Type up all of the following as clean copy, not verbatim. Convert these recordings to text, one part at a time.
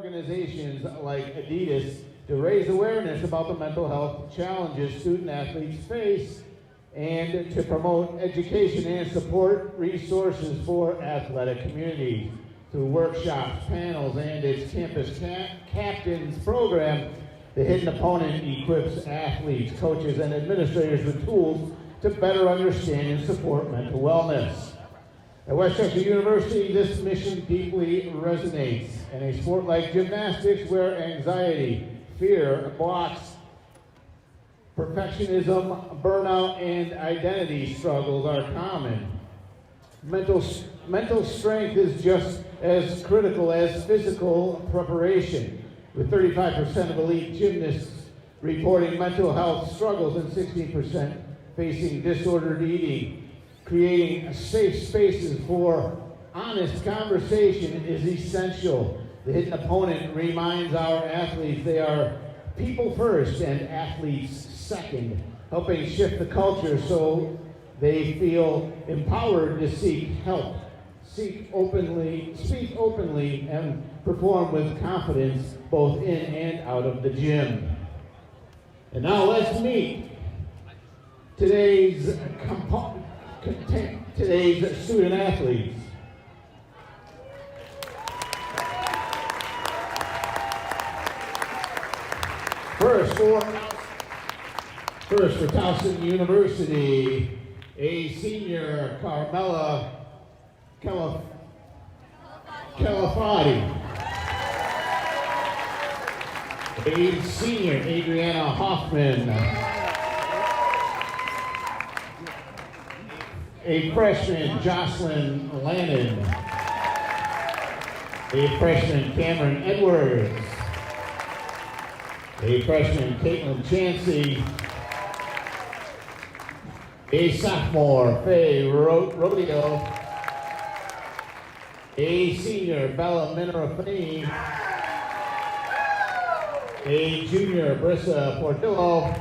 organizations like Adidas to raise awareness about the mental health challenges student athletes face and to promote education and support resources for athletic communities. Through workshops, panels, and its campus captains program, the Hidden Opponent equips athletes, coaches, and administrators with tools to better understand and support mental wellness. At Westchester University, this mission deeply resonates. In a sport like gymnastics, where anxiety, fear blocks perfectionism, burnout, and identity struggles are common, mental strength is just as critical as physical preparation, with 35% of elite gymnasts reporting mental health struggles and 16% facing disordered eating. Creating safe spaces for honest conversation is essential. The Hidden Opponent reminds our athletes they are people first and athletes second, helping shift the culture so they feel empowered to seek help, speak openly, and perform with confidence both in and out of the gym. And now let's meet today's student athletes. First for Towson University, a senior, Carmela Calafati. A senior, Adriana Hoffman. A freshman, Jocelyn Lannon. A freshman, Cameron Edwards. A freshman, Caitlin Chansey. A sophomore, Faye Rodeo. A senior, Bella Minerafini. A junior, Brissa Portillo.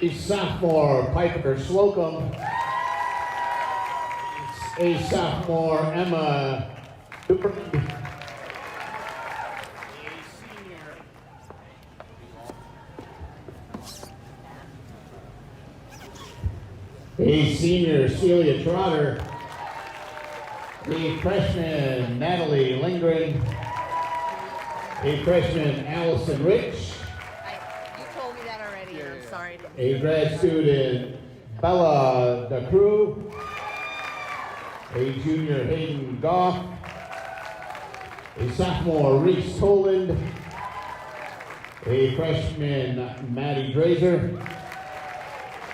A sophomore, Piper Slocum. A sophomore, Emma Dupree. A senior, Celia Trotter. A freshman, Natalie Lindgren. A freshman, Allison Rich. You told me that already. I'm sorry. A grad student, Bella DeCruz. A junior, Hayden Goff. A sophomore, Reese Toland. A freshman, Maddie Drazer.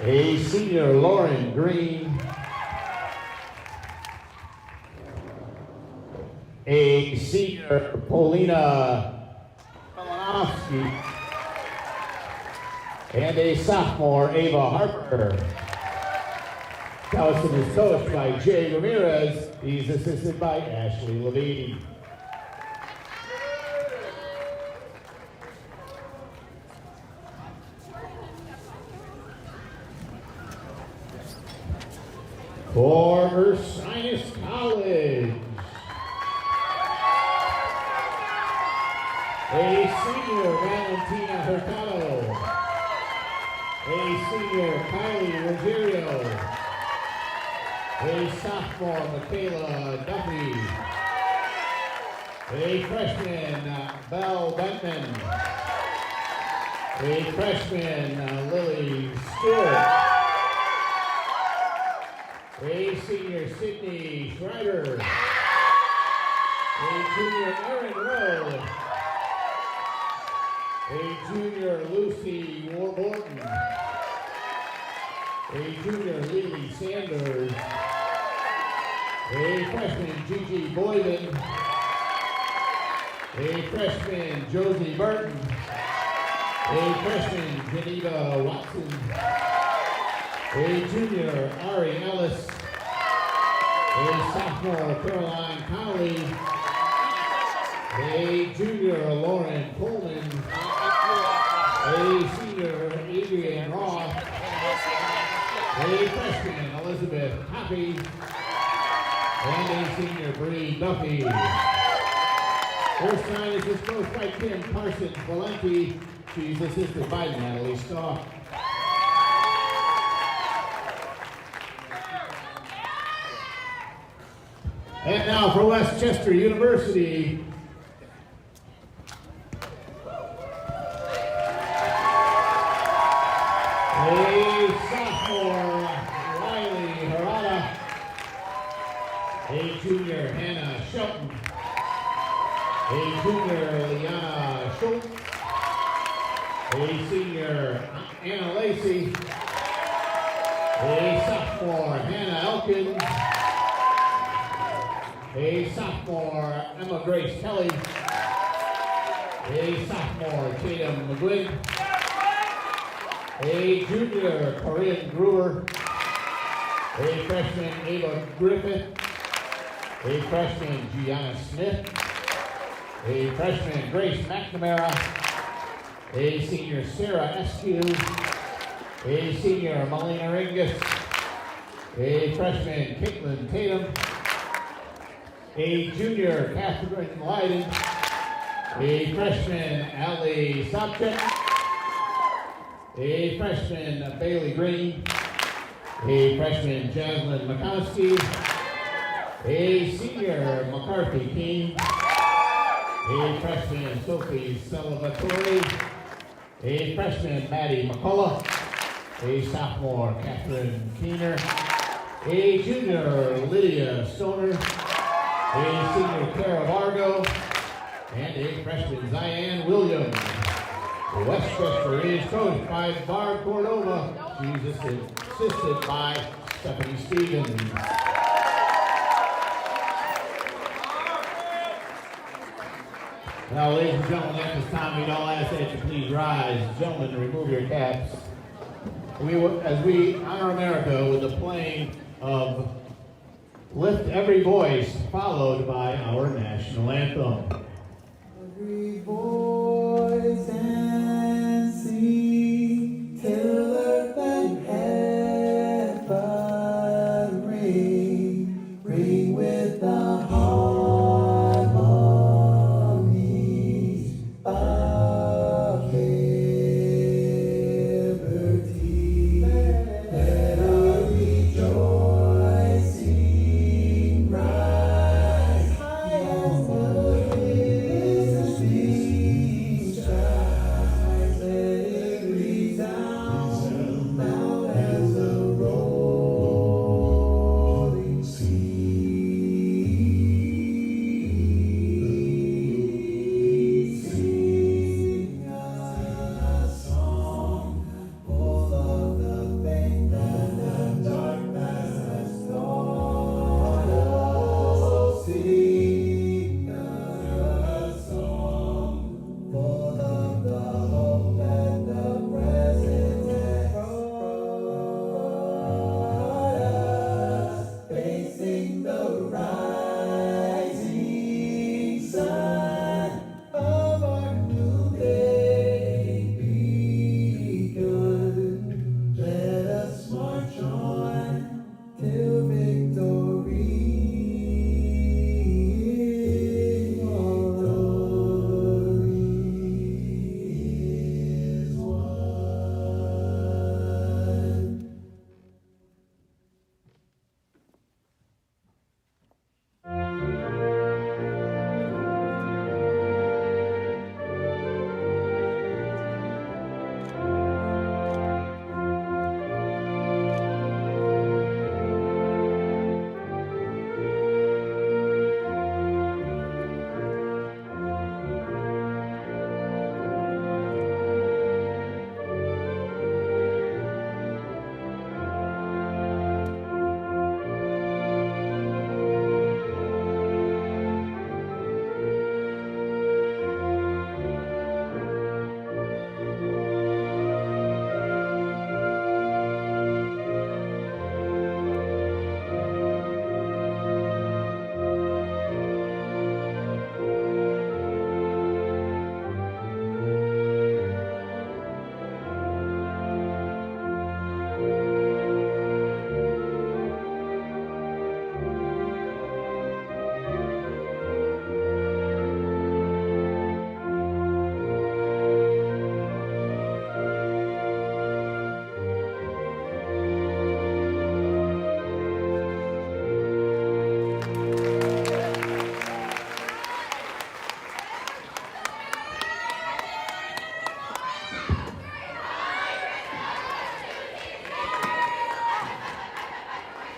A senior, Lauren Green. A senior, Paulina Malinowski. And a sophomore, Ava Harper. Towson is coached by Jay Ramirez. He's assisted by Ashley Levine. For Ursinus College, a senior, Valentina Hurtado. A senior, Kylie Rogerio. A sophomore, Michaela Duffy. A freshman, Belle Bentman. A freshman, Lily Stewart. A senior, Sydney Schreiber. A junior, Erin Rowe. A junior, Lucy Warborton. A junior, Lily Sanders. A freshman, Gigi Boyden. A freshman, Josie Burton. A freshman, Geneva Watson. A junior, Ari Ellis. A sophomore, Caroline Connolly. A junior, Lauren Coleman. A senior, Adrian Roth. A freshman, Elizabeth Hoppy. And a senior, Bree Duffy. Ursinus is coached by Kim Parsons Valenti. She's assisted by Natalie Stahl. And now for Westchester University. A sophomore, Riley Harada. A junior, Hannah Shelton. A junior, Liana Schultz. A senior, Anna Lacey. A sophomore, Hannah Elkins. A sophomore, Emma Grace Kelly. A sophomore, Tatum McGuinn. A junior, Corinne Brewer. A freshman, Ava Griffith. A freshman, Gianna Smith. A freshman, Grace McNamara. A senior, Sarah Eskew. A senior, Melina Ringus. A freshman, Caitlin Tatum. A junior, Catherine Leiden. A freshman, Allie Sobchak. A freshman, Bailey Green. A freshman, Jasmine McCoskey. A senior, McCarthy King. A freshman, Sophie Salvatore. A freshman, Maddie McCullough. A sophomore, Catherine Keener. A junior, Lydia Stoner. A senior, Cara Vargo. And a freshman, Ziane Williams. Westchester is coached by Barb Cordova. She's assisted by Stephanie Stevens. Now, ladies and gentlemen, at this time, we'd all ask that you please rise. Gentlemen, remove your caps. As we honor America with the playing of Lift Every Voice, followed by our national anthem. Every voice and sing till earth and heaven ring, ring with the harmonies of liberty. Let our rejoicing rise high as the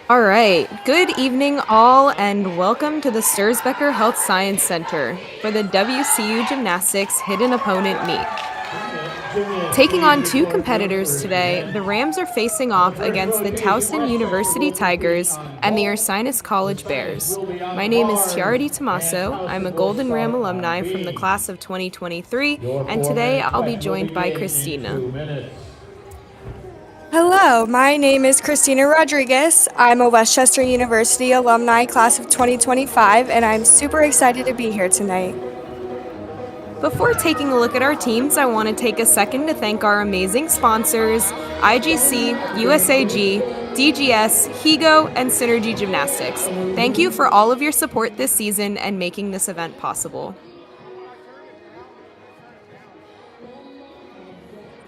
All right. Good evening, all, and welcome to the Sturzebecker Health Sciences Center for the WCU Gymnastics Hidden Opponent Meet. Taking on two competitors today, the Rams are facing off against the Towson University Tigers and the Ursinus College Bears. My name is Tiarity Tommaso. I'm a Golden Ram alumni from the class of 2023, and today I'll be joined by Christina. Hello, my name is Christina Rodriguez. I'm a Westchester University alumni class of 2025, and I'm super excited to be here tonight. Before taking a look at our teams, I want to take a second to thank our amazing sponsors, IGC, USAG, DGS, HEGO, and Synergy Gymnastics. Thank you for all of your support this season and making this event possible.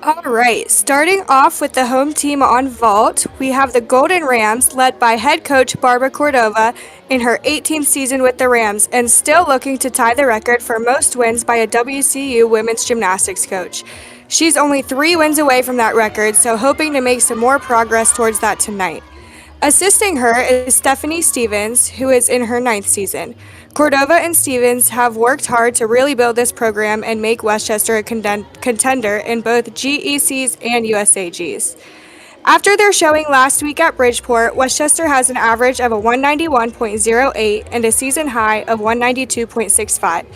All right, starting off with the home team on vault, we have the Golden Rams led by head coach Barbara Cordova in her 18th season with the Rams and still looking to tie the record for most wins by a WCU women's gymnastics coach. She's only 3 wins away from that record, so hoping to make some more progress towards that tonight. Assisting her is Stephanie Stevens, who is in her 9th season. Cordova and Stevens have worked hard to really build this program and make Westchester a contender in both GECs and USAGs. After their showing last week at Bridgeport, Westchester has an average of a 191.08 and a season high of 192.65.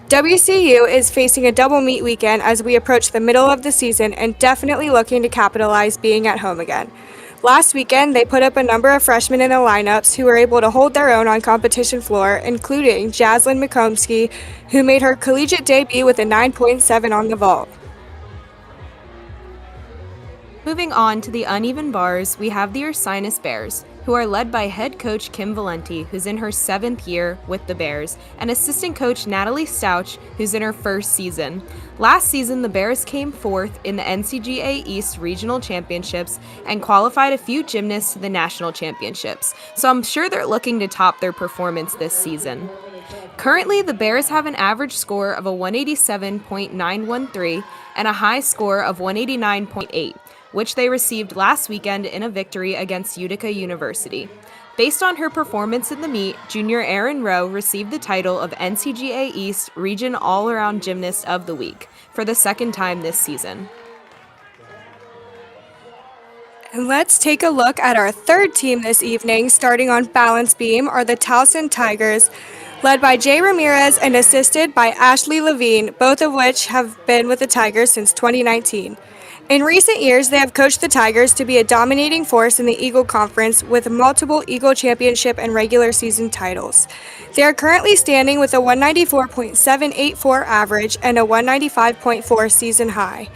WCU is facing a double meet weekend as we approach the middle of the season and definitely looking to capitalize being at home again. Last weekend, they put up a number of freshmen in the lineups who were able to hold their own on competition floor, including Jaslyn McCombsky, who made her collegiate debut with a 9.7 on the vault. Moving on to the uneven bars, we have the Ursinus Bears, who are led by head coach Kim Valenti, who's in her 7th year with the Bears, and assistant coach Natalie Stouch, who's in her 1st season. Last season, the Bears came 4th in the NCAA East Regional Championships and qualified a few gymnasts to the National Championships, so I'm sure they're looking to top their performance this season. Currently, the Bears have an average score of a 187.913 and a high score of 189.8, which they received last weekend in a victory against Utica University. Based on her performance in the meet, junior Erin Rowe received the title of NCAA East Region All-Around Gymnast of the Week for the 2nd time this season. And let's take a look at our 3rd team this evening. Starting on balance beam are the Towson Tigers, led by Jay Ramirez and assisted by Ashley Levine, both of which have been with the Tigers since 2019. In recent years, they have coached the Tigers to be a dominating force in the Eagle Conference with multiple Eagle Championship and regular season titles. They are currently standing with a 194.784 average and a 195.4 season high.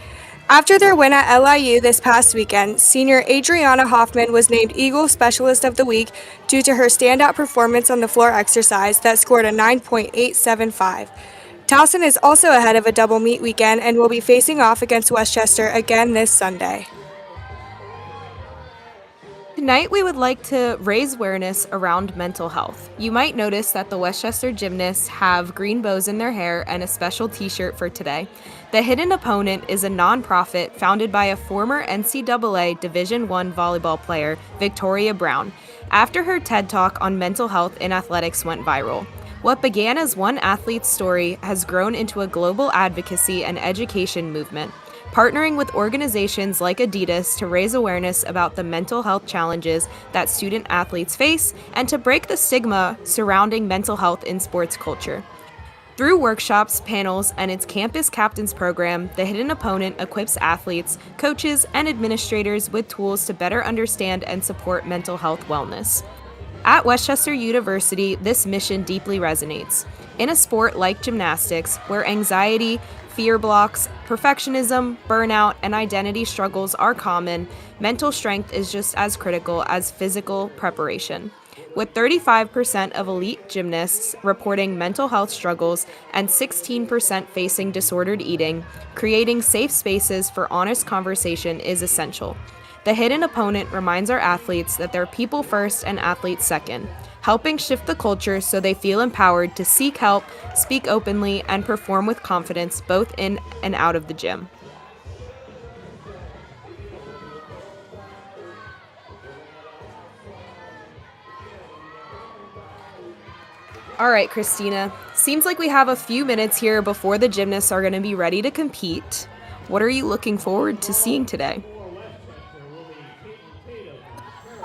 After their win at LIU this past weekend, senior Adriana Hoffman was named Eagle Specialist of the Week due to her standout performance on the floor exercise that scored a 9.875. Towson is also ahead of a double meet weekend and will be facing off against Westchester again this Sunday. Tonight, we would like to raise awareness around mental health. You might notice that the Westchester gymnasts have green bows in their hair and a special t-shirt for today. The Hidden Opponent is a nonprofit founded by a former NCAA Division I volleyball player, Victoria Garrick, after her TED Talk on mental health in athletics went viral. What began as one athlete's story has grown into a global advocacy and education movement, partnering with organizations like Adidas to raise awareness about the mental health challenges that student athletes face and to break the stigma surrounding mental health in sports culture. Through workshops, panels, and its Campus Captains program, the Hidden Opponent equips athletes, coaches, and administrators with tools to better understand and support mental health wellness. At Westchester University, this mission deeply resonates. In a sport like gymnastics, where anxiety, fear blocks, perfectionism, burnout, and identity struggles are common, mental strength is just as critical as physical preparation. With 35% of elite gymnasts reporting mental health struggles and 16% facing disordered eating, creating safe spaces for honest conversation is essential. The Hidden Opponent reminds our athletes that they're people first and athletes second, helping shift the culture so they feel empowered to seek help, speak openly, and perform with confidence both in and out of the gym. All right, Christina. Seems like we have a few minutes here before the gymnasts are going to be ready to compete. What are you looking forward to seeing today?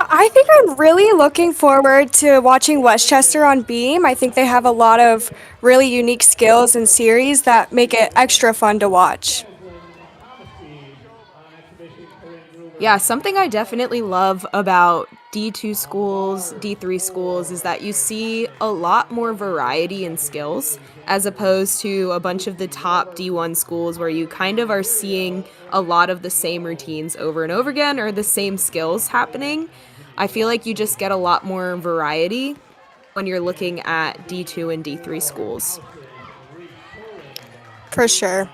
I think I'm really looking forward to watching Westchester on beam. I think they have a lot of really unique skills and series that make it extra fun to watch. Yeah, something I definitely love about D2 schools, D3 schools is that you see a lot more variety in skills as opposed to a bunch of the top D1 schools where you kind of are seeing a lot of the same routines over and over again or the same skills happening. I feel like you just get a lot more variety when you're looking at D2 and D3 schools. For sure.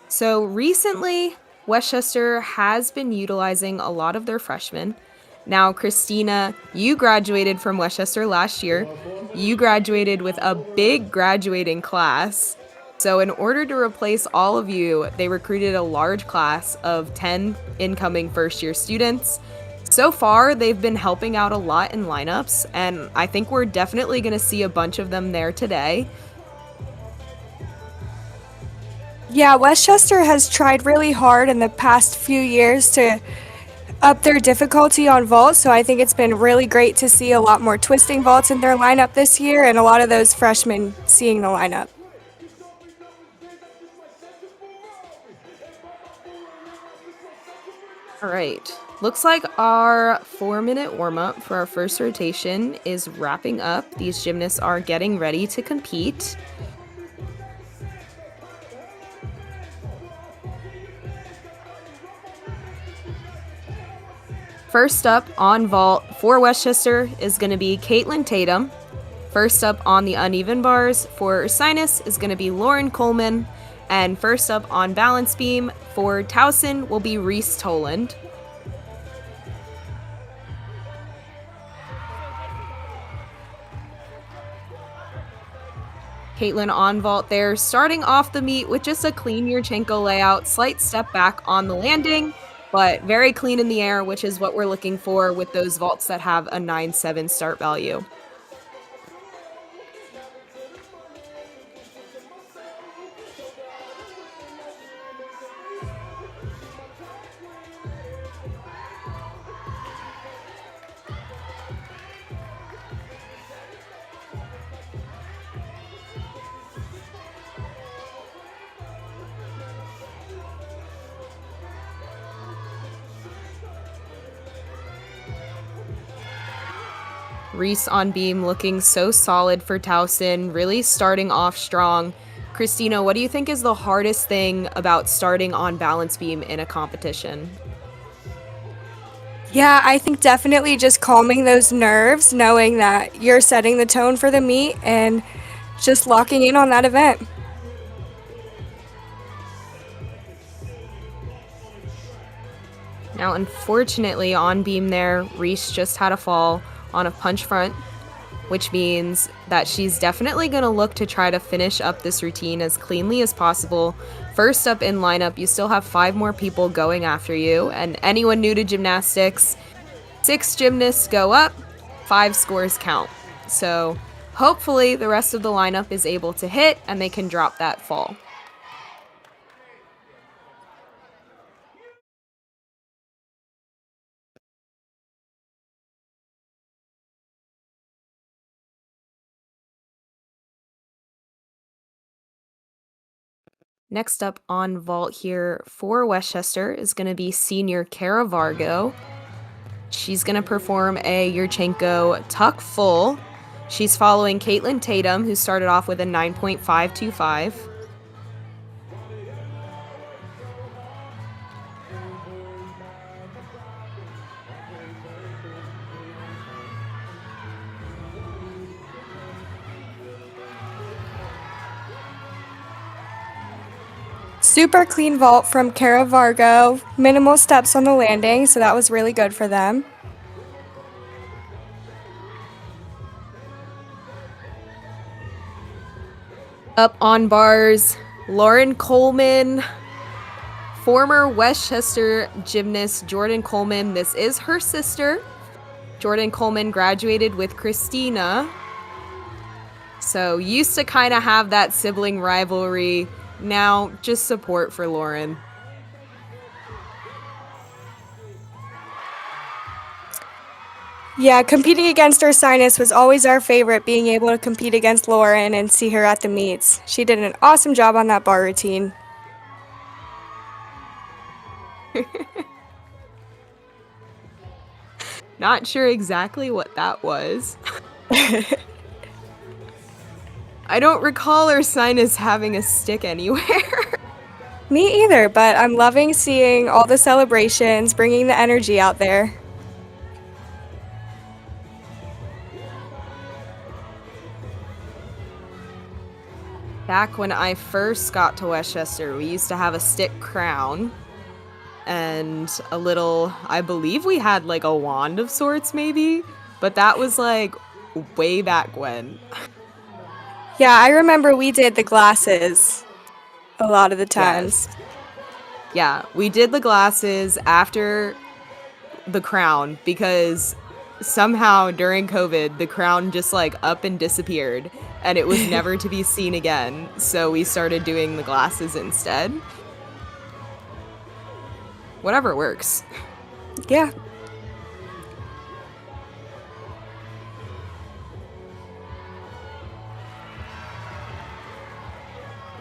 So recently, Westchester has been utilizing a lot of their freshmen. Now, Christina, you graduated from Westchester last year. You graduated with a big graduating class. So, in order to replace all of you, they recruited a large class of 10 incoming first year students. So far, they've been helping out a lot in lineups, and I think we're definitely going to see a bunch of them there today. Yeah, Westchester has tried really hard in the past few years to up their difficulty on vaults, so I think it's been really great to see a lot more twisting vaults in their lineup this year and a lot of those freshmen seeing the lineup. All right. Looks like our 4-minute warm up for our first rotation is wrapping up. These gymnasts are getting ready to compete. First up on vault for Westchester is going to be Caitlin Tatum. First up on the uneven bars for Ursinus is going to be Lauren Coleman. And first up on balance beam for Towson will be Reese Toland. Caitlin on vault there, starting off the meet with just a clean Yurchenko layout, slight step back on the landing, but very clean in the air, which is what we're looking for with those vaults that have a 9.7 start value. Reese on beam looking so solid for Towson, really starting off strong. Christina, what do you think is the hardest thing about starting on balance beam in a competition? Yeah, I think definitely just calming those nerves, knowing that you're setting the tone for the meet and just locking in on that event. Now, unfortunately, on beam there, Reese just had a fall on a punch front, which means that she's definitely going to look to try to finish up this routine as cleanly as possible. First up in lineup, you still have 5 more people going after you, and anyone new to gymnastics, 6 gymnasts go up, 5 scores count. So hopefully the rest of the lineup is able to hit and they can drop that fall. Next up on vault here for Westchester is going to be senior Kara Vargo. She's going to perform a Yurchenko tuck full. She's following Caitlin Tatum, who started off with a 9.525. Super clean vault from Kara Vargo, minimal steps on the landing, so that was really good for them. Up on bars, Lauren Coleman, former Westchester gymnast Jordan Coleman. This is her sister. Jordan Coleman graduated with Christina. So used to kind of have that sibling rivalry. Now just support for Lauren. Yeah, competing against Ursinus was always our favorite, being able to compete against Lauren and see her at the meets. She did an awesome job on that bar routine. Not sure exactly what that was. I don't recall Ursinus having a stick anywhere. Me either, but I'm loving seeing all the celebrations, bringing the energy out there. Back when I first got to Westchester, we used to have a stick crown and a little, I believe we had like a wand of sorts maybe, but that was like way back when. Yeah, I remember we did the glasses a lot of the times. Yes. Yeah, we did the glasses after the crown because somehow during COVID, the crown just like up and disappeared and it was never to be seen again. So we started doing the glasses instead. Whatever works. Yeah.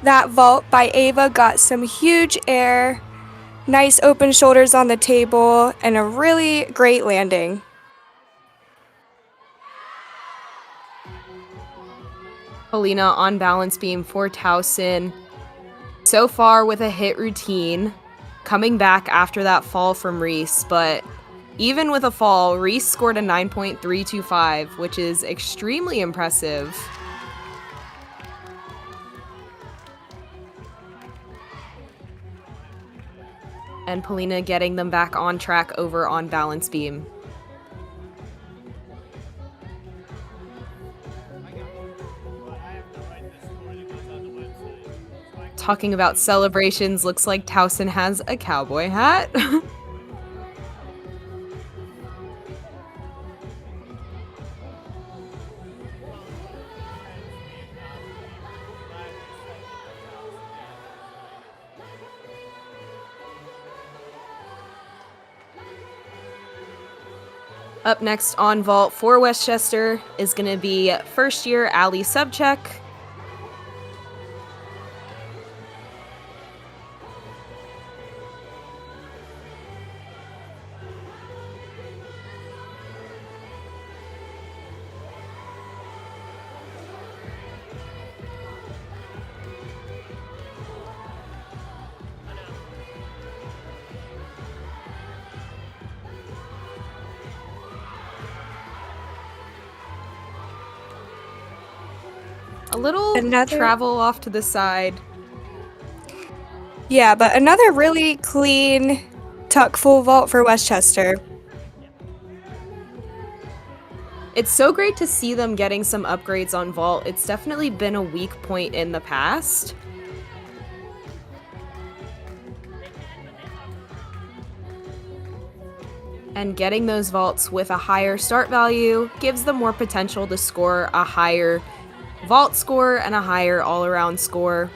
That vault by Ava got some huge air, nice open shoulders on the table, and a really great landing. Helena on balance beam for Towson. So far with a hit routine, coming back after that fall from Reese, but even with a fall, Reese scored a 9.325, which is extremely impressive. And Polina getting them back on track over on balance beam. Talking about celebrations, looks like Towson has a cowboy hat. Up next on vault for Westchester is going to be first year Ali Subcheck. A little travel off to the side. Yeah, but another really clean, tuck full vault for Westchester. It's so great to see them getting some upgrades on vault. It's definitely been a weak point in the past. And getting those vaults with a higher start value gives them more potential to score a higher vault score and a higher all-around score.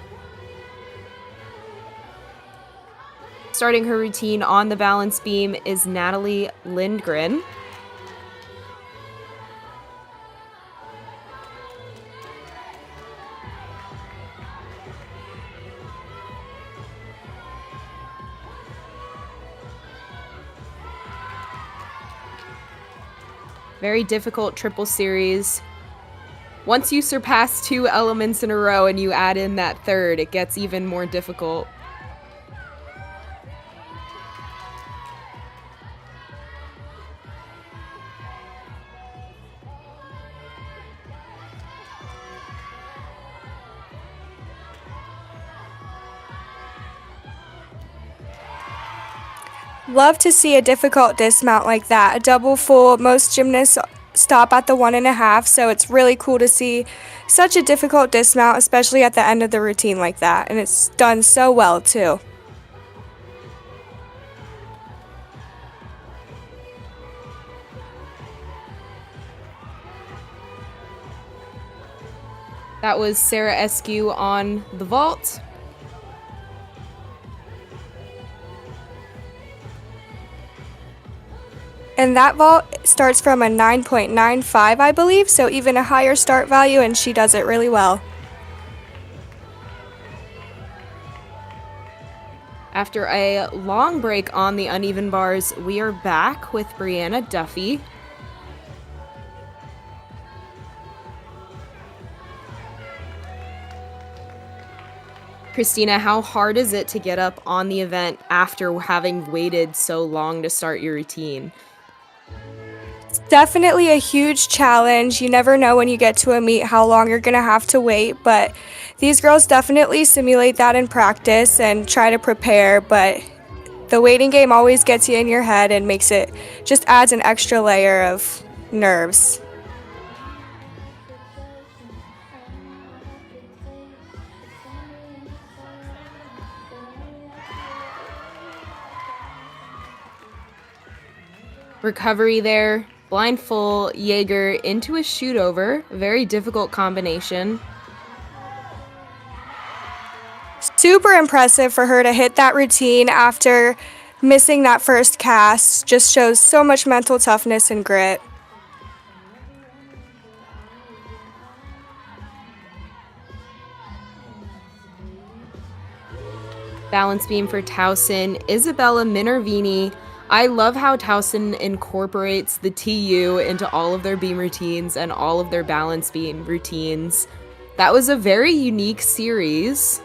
Starting her routine on the balance beam is Natalie Lindgren. Very difficult triple series. Once you surpass 2 elements in a row and you add in that third, it gets even more difficult. Love to see a difficult dismount like that. A double full, most gymnasts stop at the 1.5, so it's really cool to see such a difficult dismount, especially at the end of the routine like that, and it's done so well too. That was Sarah Eskew on the vault. And that vault starts from a 9.95, I believe, so even a higher start value, and she does it really well. After a long break on the uneven bars, we are back with Brianna Duffy. Christina, how hard is it to get up on the event after having waited so long to start your routine? It's definitely a huge challenge. You never know when you get to a meet how long you're going to have to wait, but these girls definitely simulate that in practice and try to prepare, but the waiting game always gets you in your head and just adds an extra layer of nerves. Recovery there, blind full Jaeger into a shoot over, very difficult combination. Super impressive for her to hit that routine after missing that first cast. Just shows so much mental toughness and grit. Balance beam for Towson, Isabella Minervini. I love how Towson incorporates the TU into all of their beam routines and all of their balance beam routines. That was a very unique series.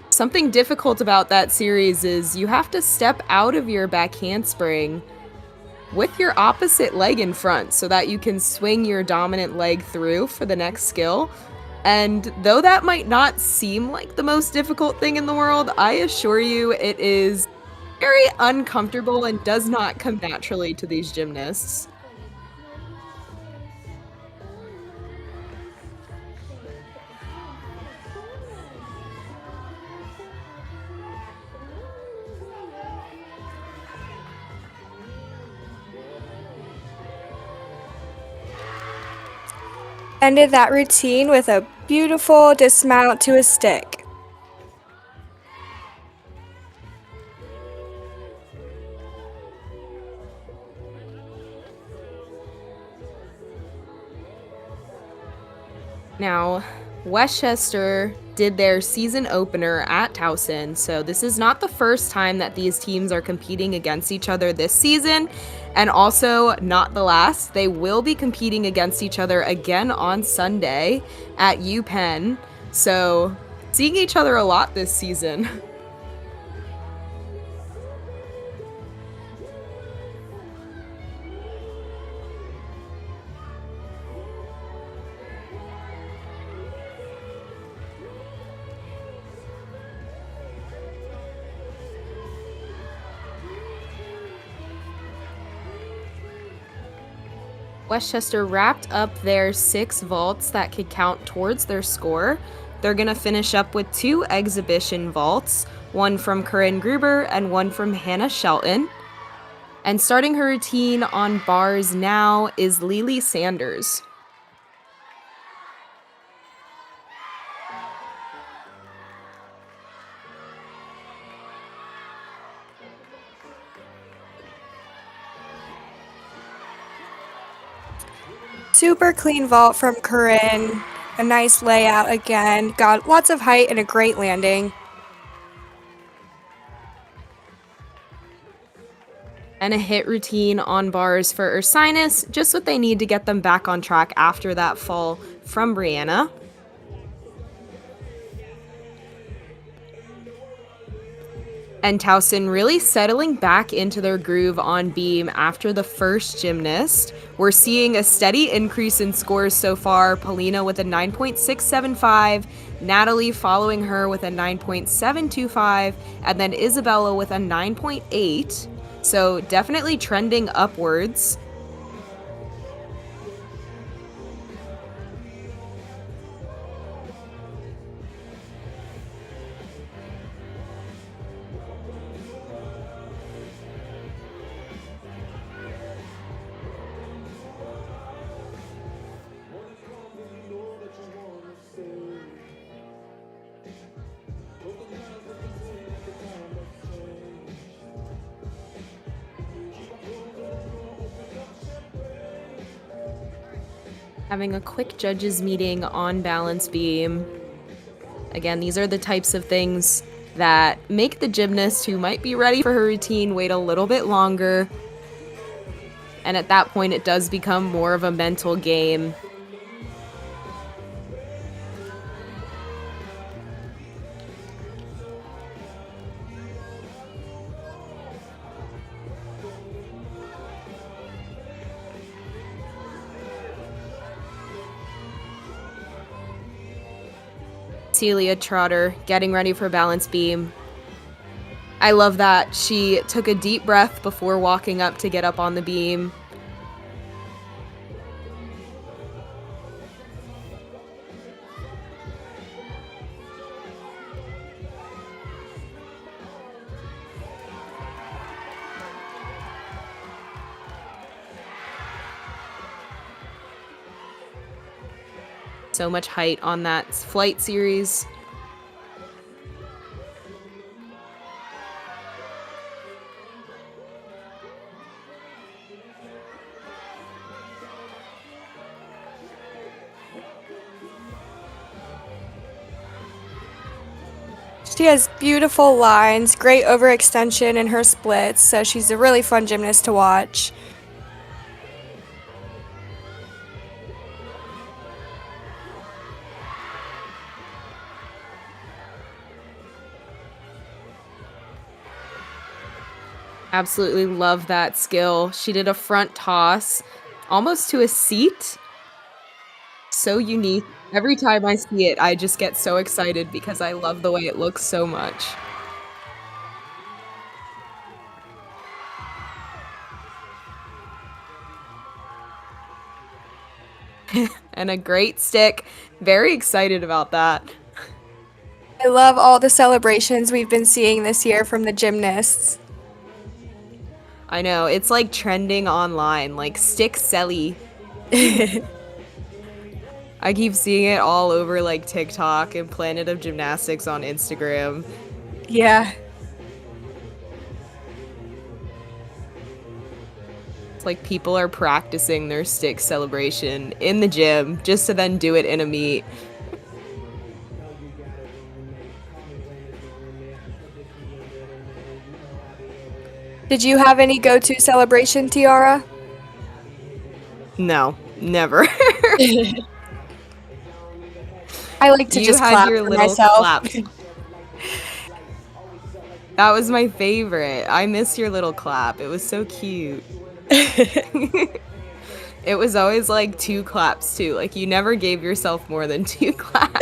Something difficult about that series is you have to step out of your back handspring with your opposite leg in front so that you can swing your dominant leg through for the next skill. And though that might not seem like the most difficult thing in the world, I assure you it is very uncomfortable and does not come naturally to these gymnasts. Ended that routine with a beautiful dismount to a stick. Now, Westchester did their season opener at Towson, so this is not the first time that these teams are competing against each other this season, and also not the last. They will be competing against each other again on Sunday at UPenn, so seeing each other a lot this season. Westchester wrapped up their 6 vaults that could count towards their score. They're going to finish up with 2 exhibition vaults, one from Corinne Gruber and one from Hannah Shelton. And starting her routine on bars now is Lily Sanders. Super clean vault from Corinne. A nice layout again. Got lots of height and a great landing. And a hit routine on bars for Ursinus, just what they need to get them back on track after that fall from Brianna. And Towson really settling back into their groove on beam after the first gymnast. We're seeing a steady increase in scores so far. Polina with a 9.675, Natalie following her with a 9.725, and then Isabella with a 9.8. So definitely trending upwards. Having a quick judges meeting on balance beam. Again, these are the types of things that make the gymnast who might be ready for her routine wait a little bit longer. And at that point, it does become more of a mental game. Celia Trotter getting ready for balance beam. I love that she took a deep breath before walking up to get up on the beam. So much height on that flight series. She has beautiful lines, great overextension in her splits, so she's a really fun gymnast to watch. Absolutely love that skill. She did a front toss almost to a seat. So unique. Every time I see it, I just get so excited because I love the way it looks so much. And a great stick. Very excited about that. I love all the celebrations we've been seeing this year from the gymnasts. I know, it's like trending online, like stick selly. I keep seeing it all over like TikTok and Planet of Gymnastics on Instagram. Yeah. It's like people are practicing their stick celebration in the gym just to then do it in a meet. Did you have any go-to celebration, Tiara? No, never. I like to You just had clap your for little myself. clap. That was my favorite. I miss your little clap. It was so cute. It was always like 2 claps too. Like you never gave yourself more than 2 claps.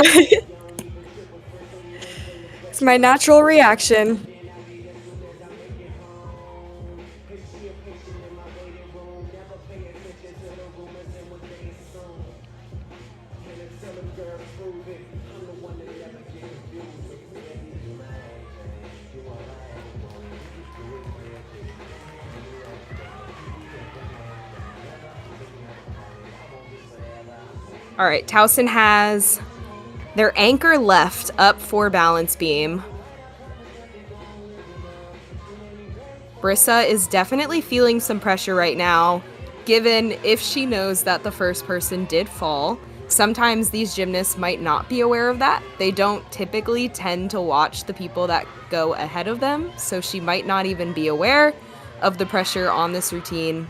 It's my natural reaction. All right, Towson has their anchor left up for balance beam. Brissa is definitely feeling some pressure right now, given if she knows that the first person did fall. Sometimes these gymnasts might not be aware of that. They don't typically tend to watch the people that go ahead of them, so she might not even be aware of the pressure on this routine.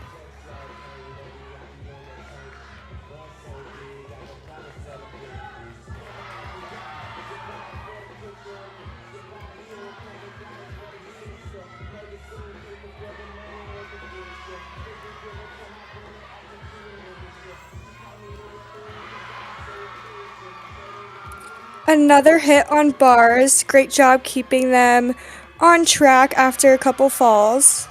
Another hit on bars. Great job keeping them on track after a couple falls.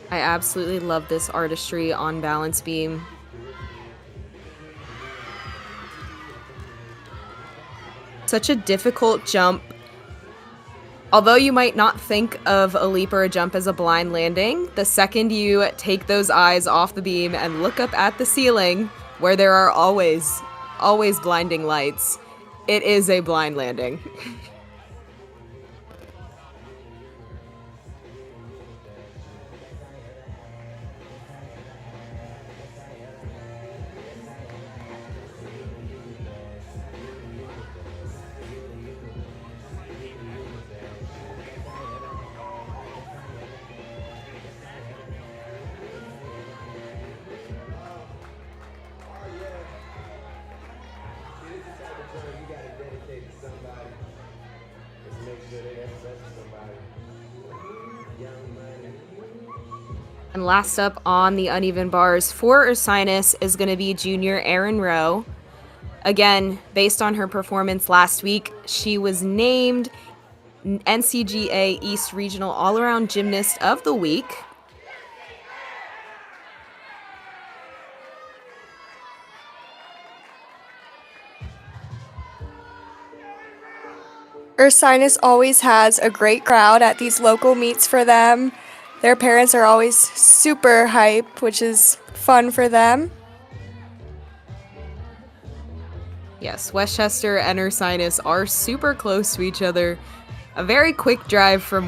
I absolutely love this artistry on balance beam. Such a difficult jump Although you might not think of a leap or a jump as a blind landing, the second you take those eyes off the beam and look up at the ceiling, where there are always blinding lights, it is a blind landing. And last up on the uneven bars for Ursinus is going to be junior Erin Rowe. Again, based on her performance last week, she was named NCAA East Regional All-Around Gymnast of the Week. Ursinus always has a great crowd at these local meets for them. Their parents are always super hype, which is fun for them. Yes, Westchester and Ursinus are super close to each other. A very quick drive from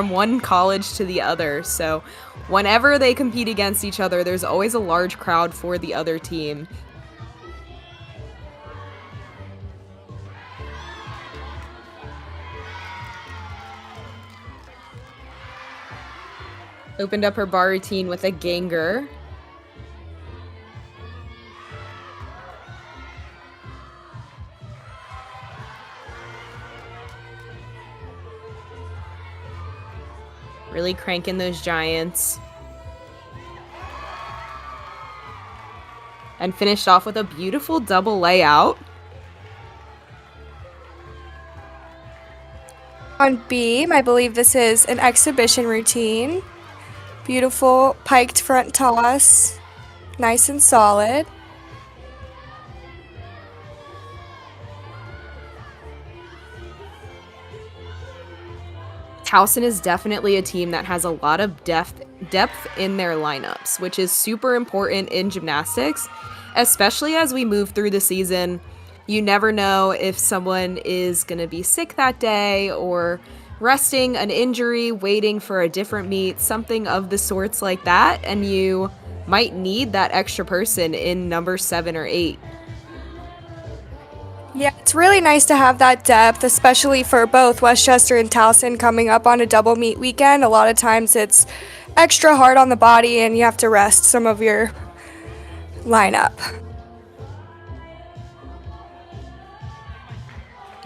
one college to the other. So whenever they compete against each other, there's always a large crowd for the other team. Opened up her bar routine with a ganger. Really cranking those giants. And finished off with a beautiful double layout. On beam, I believe this is an exhibition routine. Beautiful piked front toss, nice and solid. Towson is definitely a team that has a lot of depth in their lineups, which is super important in gymnastics, especially as we move through the season. You never know if someone is going to be sick that day or resting, an injury, waiting for a different meet, something of the sorts like that, and you might need that extra person in number 7 or 8. Yeah, it's really nice to have that depth, especially for both Westchester and Towson coming up on a double meet weekend. A lot of times it's extra hard on the body and you have to rest some of your lineup.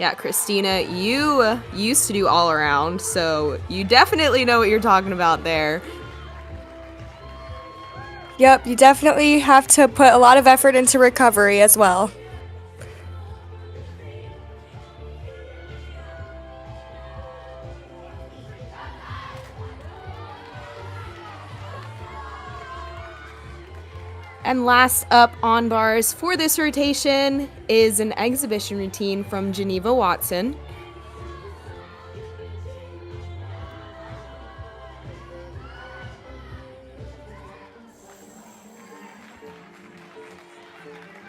Yeah, Christina, you used to do all around, so you definitely know what you're talking about there. Yep, you definitely have to put a lot of effort into recovery as well. And last up on bars for this rotation is an exhibition routine from Geneva Watson.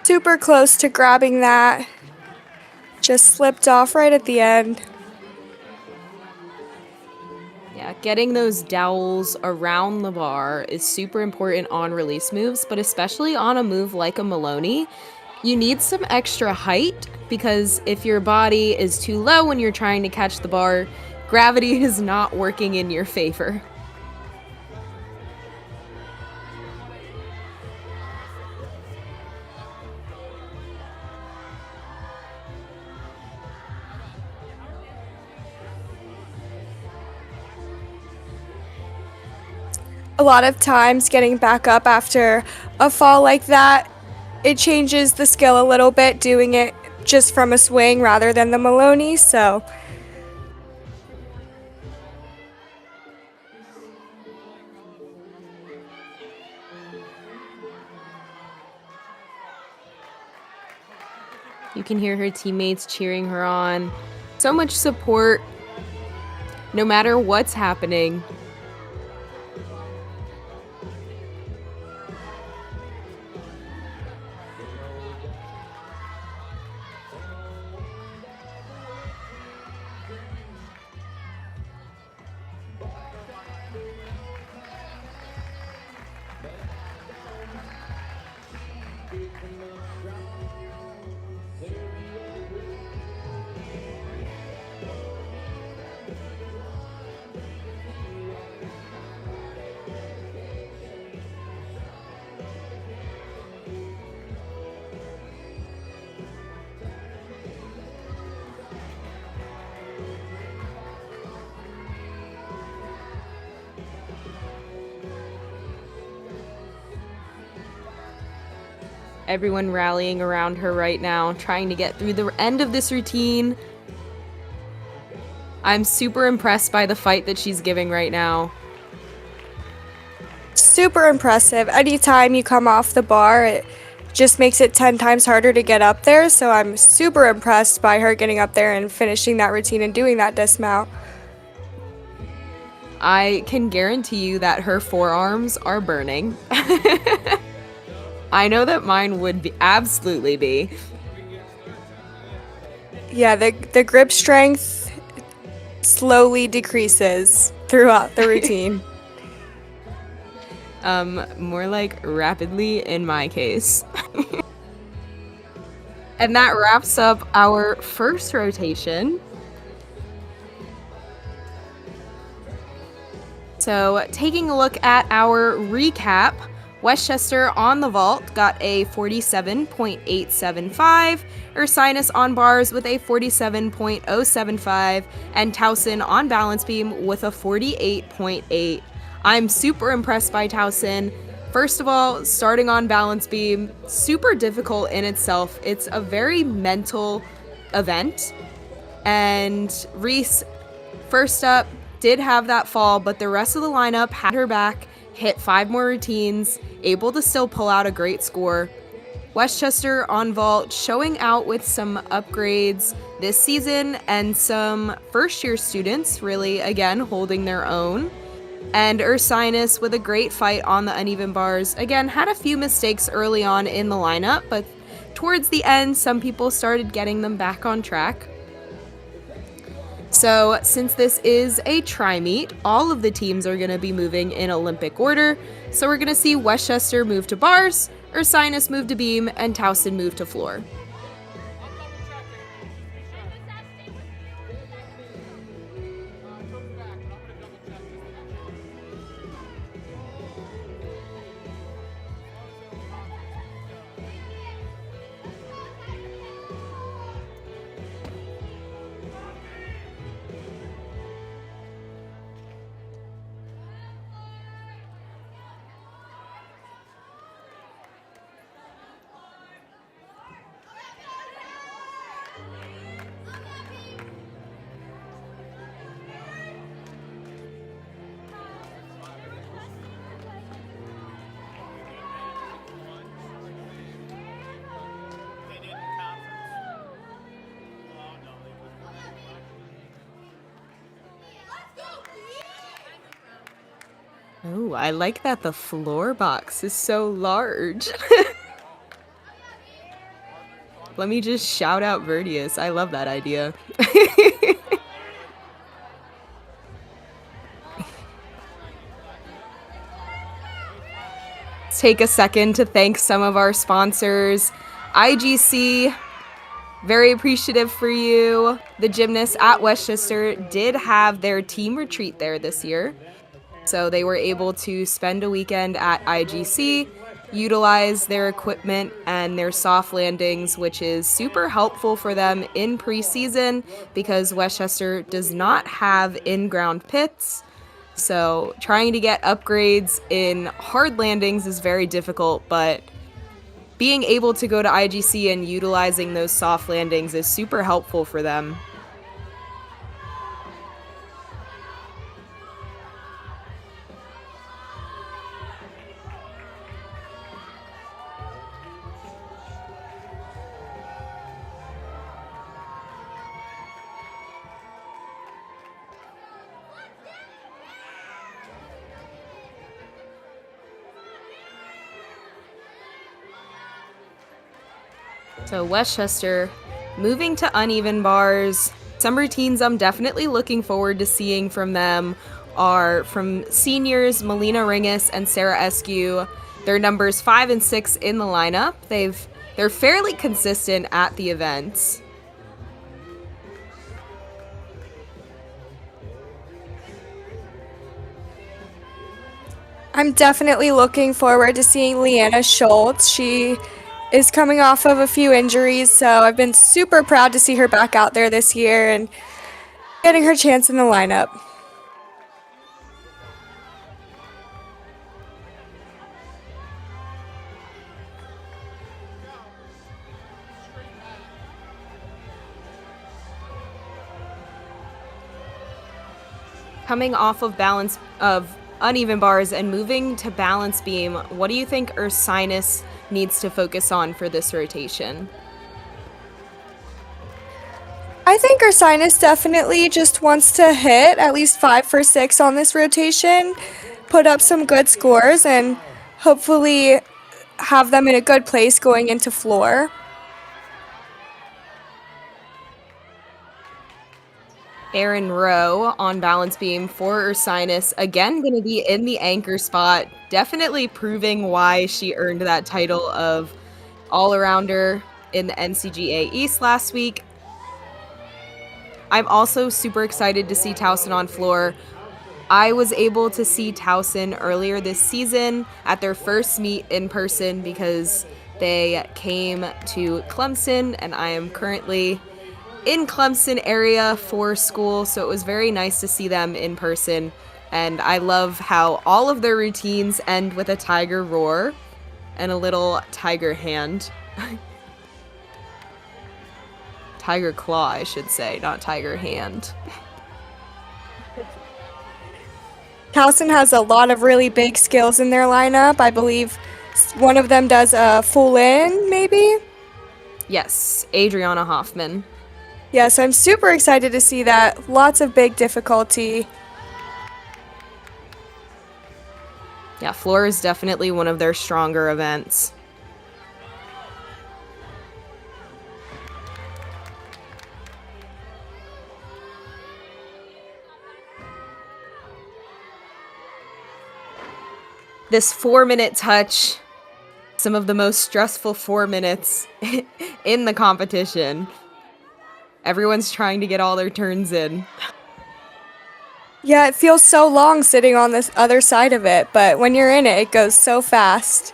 Super close to grabbing that. Just slipped off right at the end. Yeah, getting those dowels around the bar is super important on release moves, but especially on a move like a Maloney. You need some extra height because if your body is too low when you're trying to catch the bar, gravity is not working in your favor. A lot of times getting back up after a fall like that, it changes the skill a little bit doing it just from a swing rather than the Maloney, so you can hear her teammates cheering her on. So much support no matter what's happening. Everyone rallying around her right now, trying to get through the end of this routine. I'm super impressed by the fight that she's giving right now. Super impressive. Anytime you come off the bar, it just makes it 10 times harder to get up there. So I'm super impressed by her getting up there and finishing that routine and doing that dismount. I can guarantee you that her forearms are burning. I know that mine would be absolutely be. Yeah, the grip strength slowly decreases throughout the routine. More like rapidly in my case. And that wraps up our first rotation. So, taking a look at our recap, Westchester on the vault got a 47.875, Ursinus on bars with a 47.075, and Towson on balance beam with a 48.8. I'm super impressed by Towson. First of all, starting on balance beam, super difficult in itself. It's a very mental event. And Reese, first up, did have that fall, but the rest of the lineup had her back, hit 5 more routines, able to still pull out a great score. Westchester on vault showing out with some upgrades this season, and some first-year students really, again, holding their own. And Ursinus with a great fight on the uneven bars. Again, had a few mistakes early on in the lineup, but towards the end, some people started getting them back on track. So, since this is a tri-meet, all of the teams are going to be moving in Olympic order. So we're going to see Westchester move to bars, Ursinus move to beam, and Towson move to floor. Oh, I like that the floor box is so large. Let me just shout out Virtius. I love that idea. Take a second to thank some of our sponsors. IGC, very appreciative for you. The gymnasts at Westchester did have their team retreat there this year. So they were able to spend a weekend at IGC, utilize their equipment and their soft landings, which is super helpful for them in preseason because Westchester does not have in-ground pits. So trying to get upgrades in hard landings is very difficult, but being able to go to IGC and utilizing those soft landings is super helpful for them. So Westchester moving to uneven bars. Some routines I'm definitely looking forward to seeing from them are from seniors Melina Ringus and Sarah Eskew. They're numbers 5 and 6 in the lineup. They're fairly consistent at the events. I'm definitely looking forward to seeing Leanna Schultz. She is coming off of a few injuries, so I've been super proud to see her back out there this year and getting her chance in the lineup. Coming off of uneven bars and moving to balance beam, what do you think Ursinus needs to focus on for this rotation? I think Ursinus definitely just wants to hit at least 5 for 6 on this rotation, put up some good scores, and hopefully have them in a good place going into floor. Erin Rowe on balance beam for Ursinus, again going to be in the anchor spot, definitely proving why she earned that title of all-arounder in the NCAA East last week. I'm also super excited to see Towson on floor. I was able to see Towson earlier this season at their first meet in person because they came to Clemson, and I am currently in Clemson area for school, so it was very nice to see them in person. And I love how all of their routines end with a tiger roar and a little tiger hand. Tiger claw, I should say, not tiger hand. Towson has a lot of really big skills in their lineup. I believe one of them does a full in, maybe? Yes, Adriana Hoffman. Yes, I'm super excited to see that. Lots of big difficulty. Yeah, floor is definitely one of their stronger events. This 4-minute touch, some of the most stressful 4 minutes in the competition. Everyone's trying to get all their turns in. Yeah, it feels so long sitting on this other side of it, but when you're in it, it goes so fast.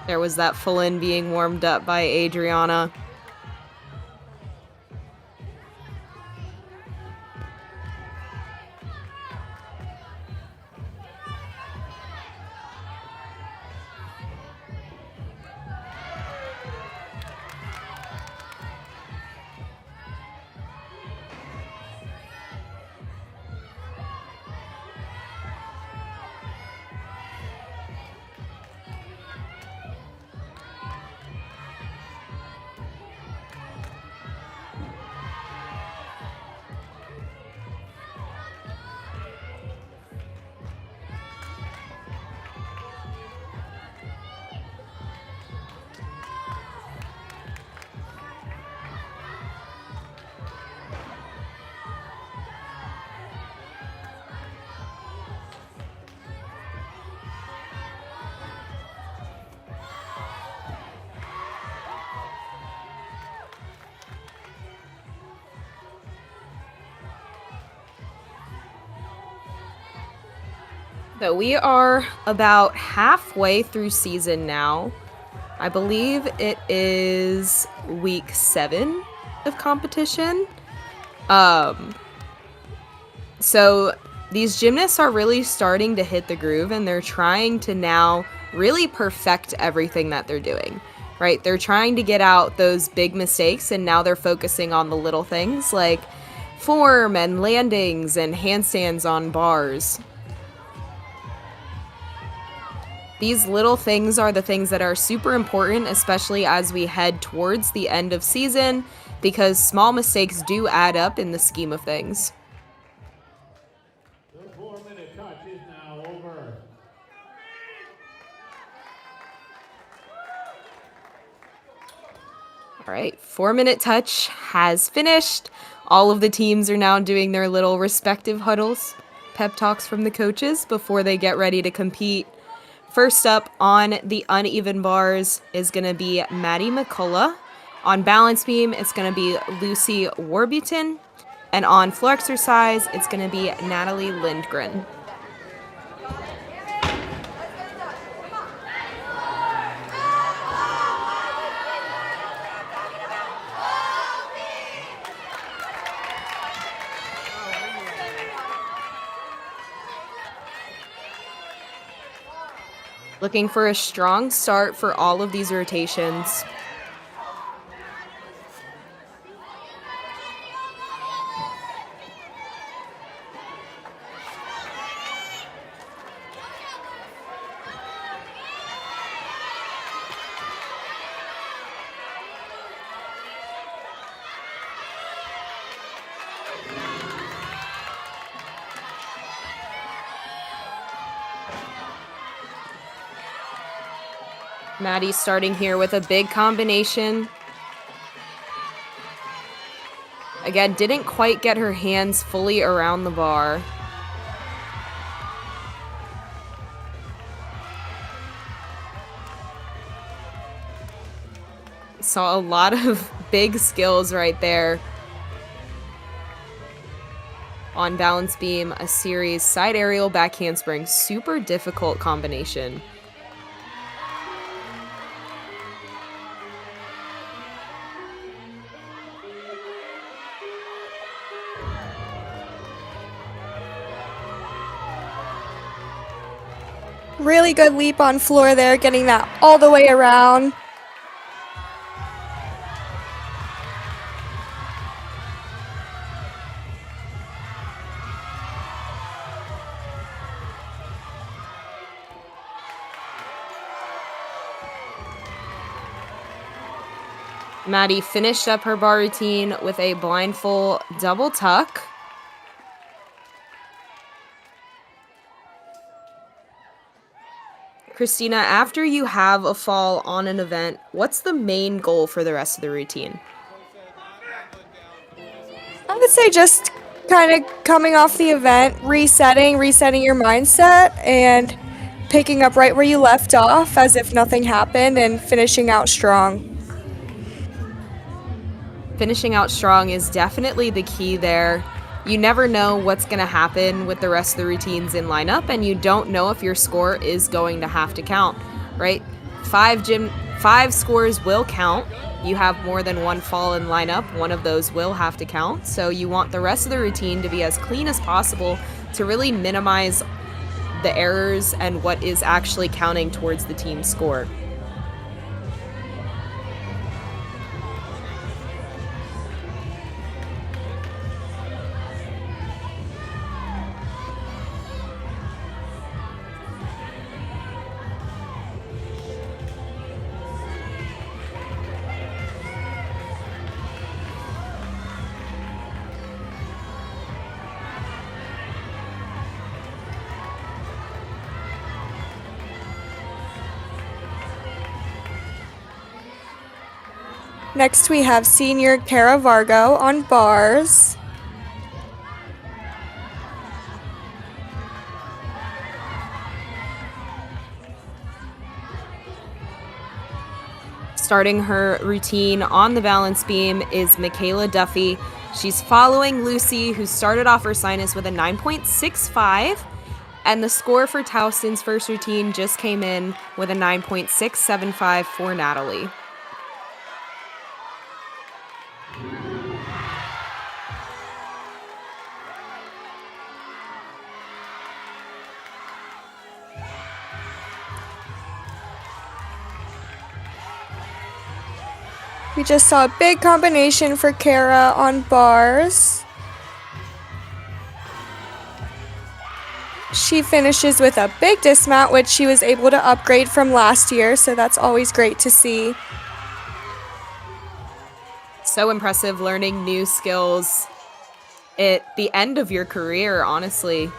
There was that full in being warmed up by Adriana. So we are about halfway through season now. I believe it is week 7 of competition. So these gymnasts are really starting to hit the groove, and they're trying to now really perfect everything that they're doing, right? They're trying to get out those big mistakes, and now they're focusing on the little things like form and landings and handstands on bars. These little things are the things that are super important, especially as we head towards the end of season, because small mistakes do add up in the scheme of things. The 4-minute touch is now over. All right, 4-minute touch has finished. All of the teams are now doing their little respective huddles, pep talks from the coaches before they get ready to compete. First up on the uneven bars is going to be Maddie McCullough. On balance beam, it's going to be Lucy Warburton. And on floor exercise, it's going to be Natalie Lindgren. Looking for a strong start for all of these rotations. Maddie's starting here with a big combination. Again, didn't quite get her hands fully around the bar. Saw a lot of big skills right there. On balance beam, a series side aerial back handspring. Super difficult combination. Really good leap on floor there, getting that all the way around. Maddie finished up her bar routine with a blindfold double tuck. Christina, after you have a fall on an event, what's the main goal for the rest of the routine? I would say just kind of coming off the event, resetting your mindset, and picking up right where you left off as if nothing happened and finishing out strong. Finishing out strong is definitely the key there. You never know what's going to happen with the rest of the routines in lineup, and you don't know if your score is going to have to count, right? 5 scores will count. You have more than one fall in lineup, one of those will have to count. So you want the rest of the routine to be as clean as possible to really minimize the errors and what is actually counting towards the team score. Next we have senior Cara Vargo on bars. Starting her routine on the balance beam is Michaela Duffy. She's following Lucy, who started off Ursinus with a 9.65, and the score for Towson's first routine just came in with a 9.675 for Natalie. We just saw a big combination for Cara on bars. She finishes with a big dismount, which she was able to upgrade from last year, so that's always great to see. So impressive learning new skills at the end of your career, honestly.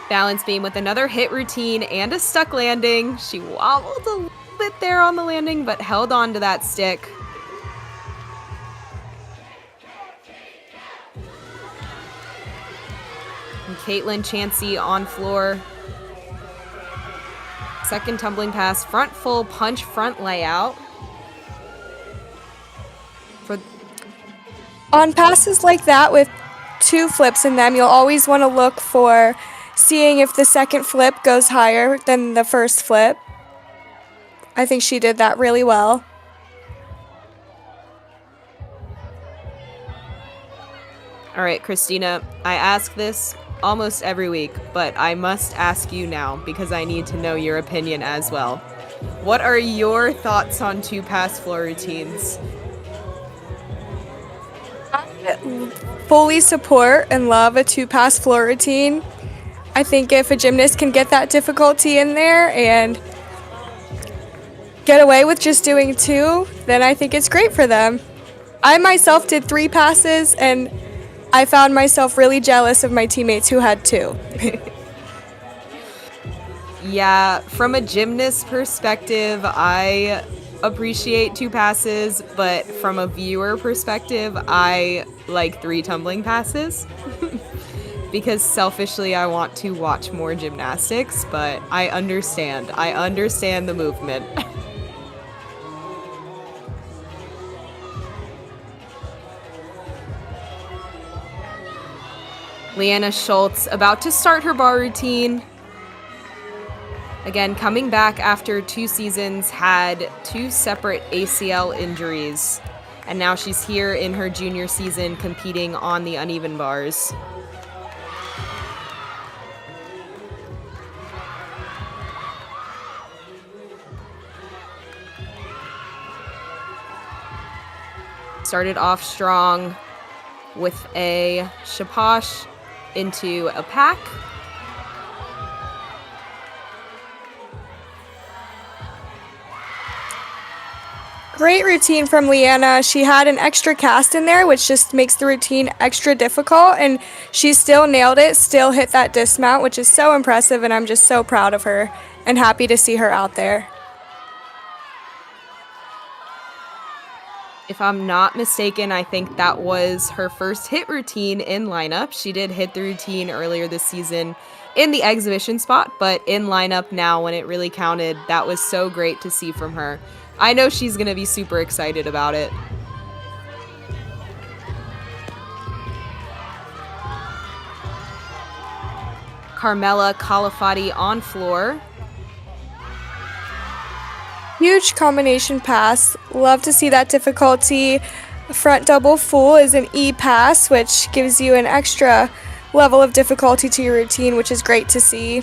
Balance beam with another hit routine and a stuck landing. She wobbled a little bit there on the landing, but held on to that stick. And Caitlin Chansey on floor. Second tumbling pass, front full punch front layout. On passes like that with 2 flips in them, you'll always want to look for seeing if the second flip goes higher than the first flip. I think she did that really well. All right, Christina, I ask this almost every week, but I must ask you now because I need to know your opinion as well. What are your thoughts on 2-pass floor routines? I fully support and love a 2-pass floor routine. I think if a gymnast can get that difficulty in there and get away with just doing 2, then I think it's great for them. I myself did 3 passes, and I found myself really jealous of my teammates who had 2. Yeah, from a gymnast perspective, I appreciate 2 passes, but from a viewer perspective, I like 3 tumbling passes. Because selfishly, I want to watch more gymnastics, but I understand. I understand the movement. Leanna Schultz about to start her bar routine. Again, coming back after 2 seasons, had 2 separate ACL injuries, and now she's here in her junior season competing on the uneven bars. Started off strong with a shaposh into a pack. Great routine from Leanna. She had an extra cast in there, which just makes the routine extra difficult, and she still nailed it, still hit that dismount, which is so impressive, and I'm just so proud of her and happy to see her out there. If I'm not mistaken, I think that was her first hit routine in lineup. She did hit the routine earlier this season in the exhibition spot, but in lineup now when it really counted, that was so great to see from her. I know she's going to be super excited about it. Carmela Calafati on floor. Huge combination pass. Love to see that difficulty. Front double full is an E pass, which gives you an extra level of difficulty to your routine, which is great to see.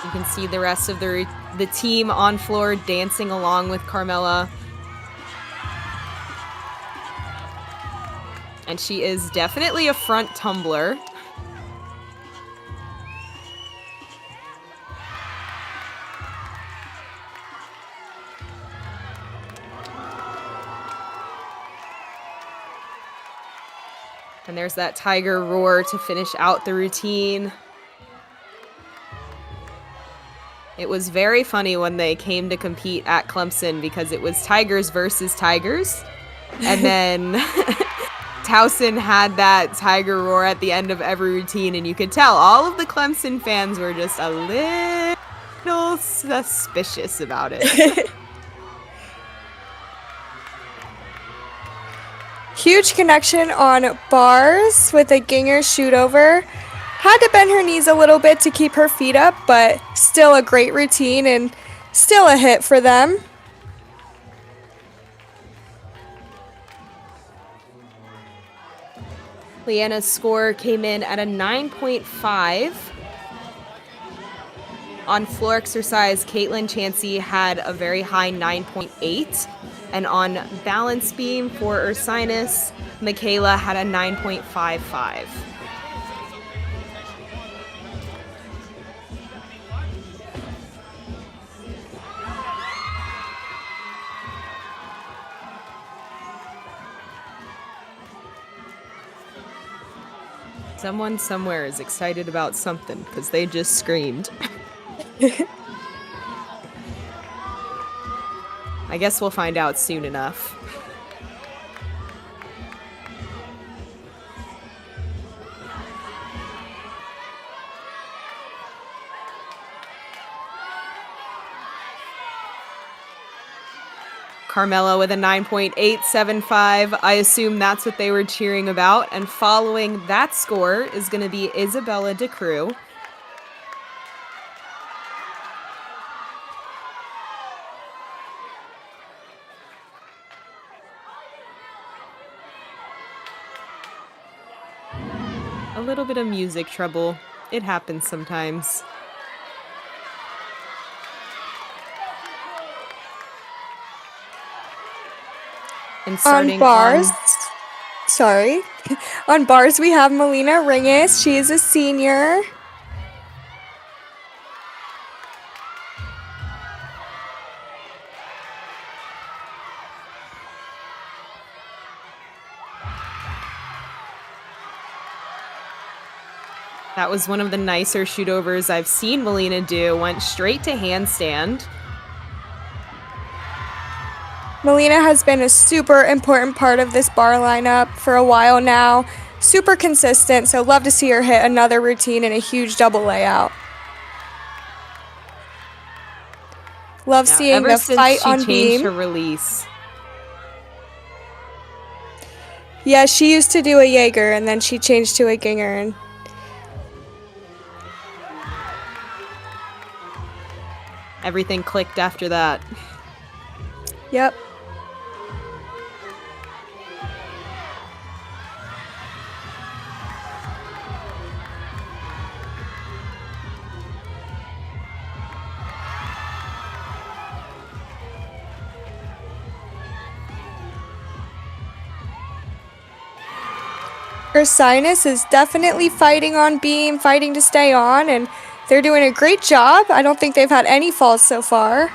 You can see the rest of the team on floor dancing along with Carmela. And she is definitely a front tumbler. And there's that tiger roar to finish out the routine. It was very funny when they came to compete at Clemson because it was Tigers versus Tigers. And then Towson had that tiger roar at the end of every routine, and you could tell all of the Clemson fans were just a little suspicious about it. Huge connection on bars with a Ginger shoot over. Had to bend her knees a little bit to keep her feet up, but still a great routine and still a hit for them. Leanna's score came in at a 9.5. On floor exercise, Caitlin Chansey had a very high 9.8. And on balance beam for Ursinus, Michaela had a 9.55. Someone somewhere is excited about something because they just screamed. I guess we'll find out soon enough. Carmela with a 9.875. I assume that's what they were cheering about. And following that score is going to be Isabella DeCrew. A little bit of music trouble. It happens sometimes. And On bars, on bars we have Melina Ringis. She is a senior. That was one of the nicer shootovers I've seen Melina do. Went straight to handstand. Melina has been a super important part of this bar lineup for a while now. Super consistent, so love to see her hit another routine in a huge double layout. Love seeing the fight on beam. Ever since she changed her release. Yeah, she used to do a Jaeger and then she changed to a Ginger. And everything clicked after that. yep. Ursinus is definitely fighting on beam, fighting to stay on, and they're doing a great job. I don't think they've had any falls so far.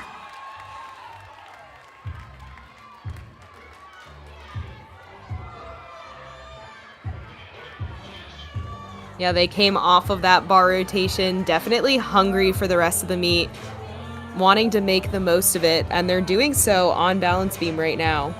Yeah, they came off of that bar rotation, definitely hungry for the rest of the meet, wanting to make the most of it, and they're doing so on balance beam right now.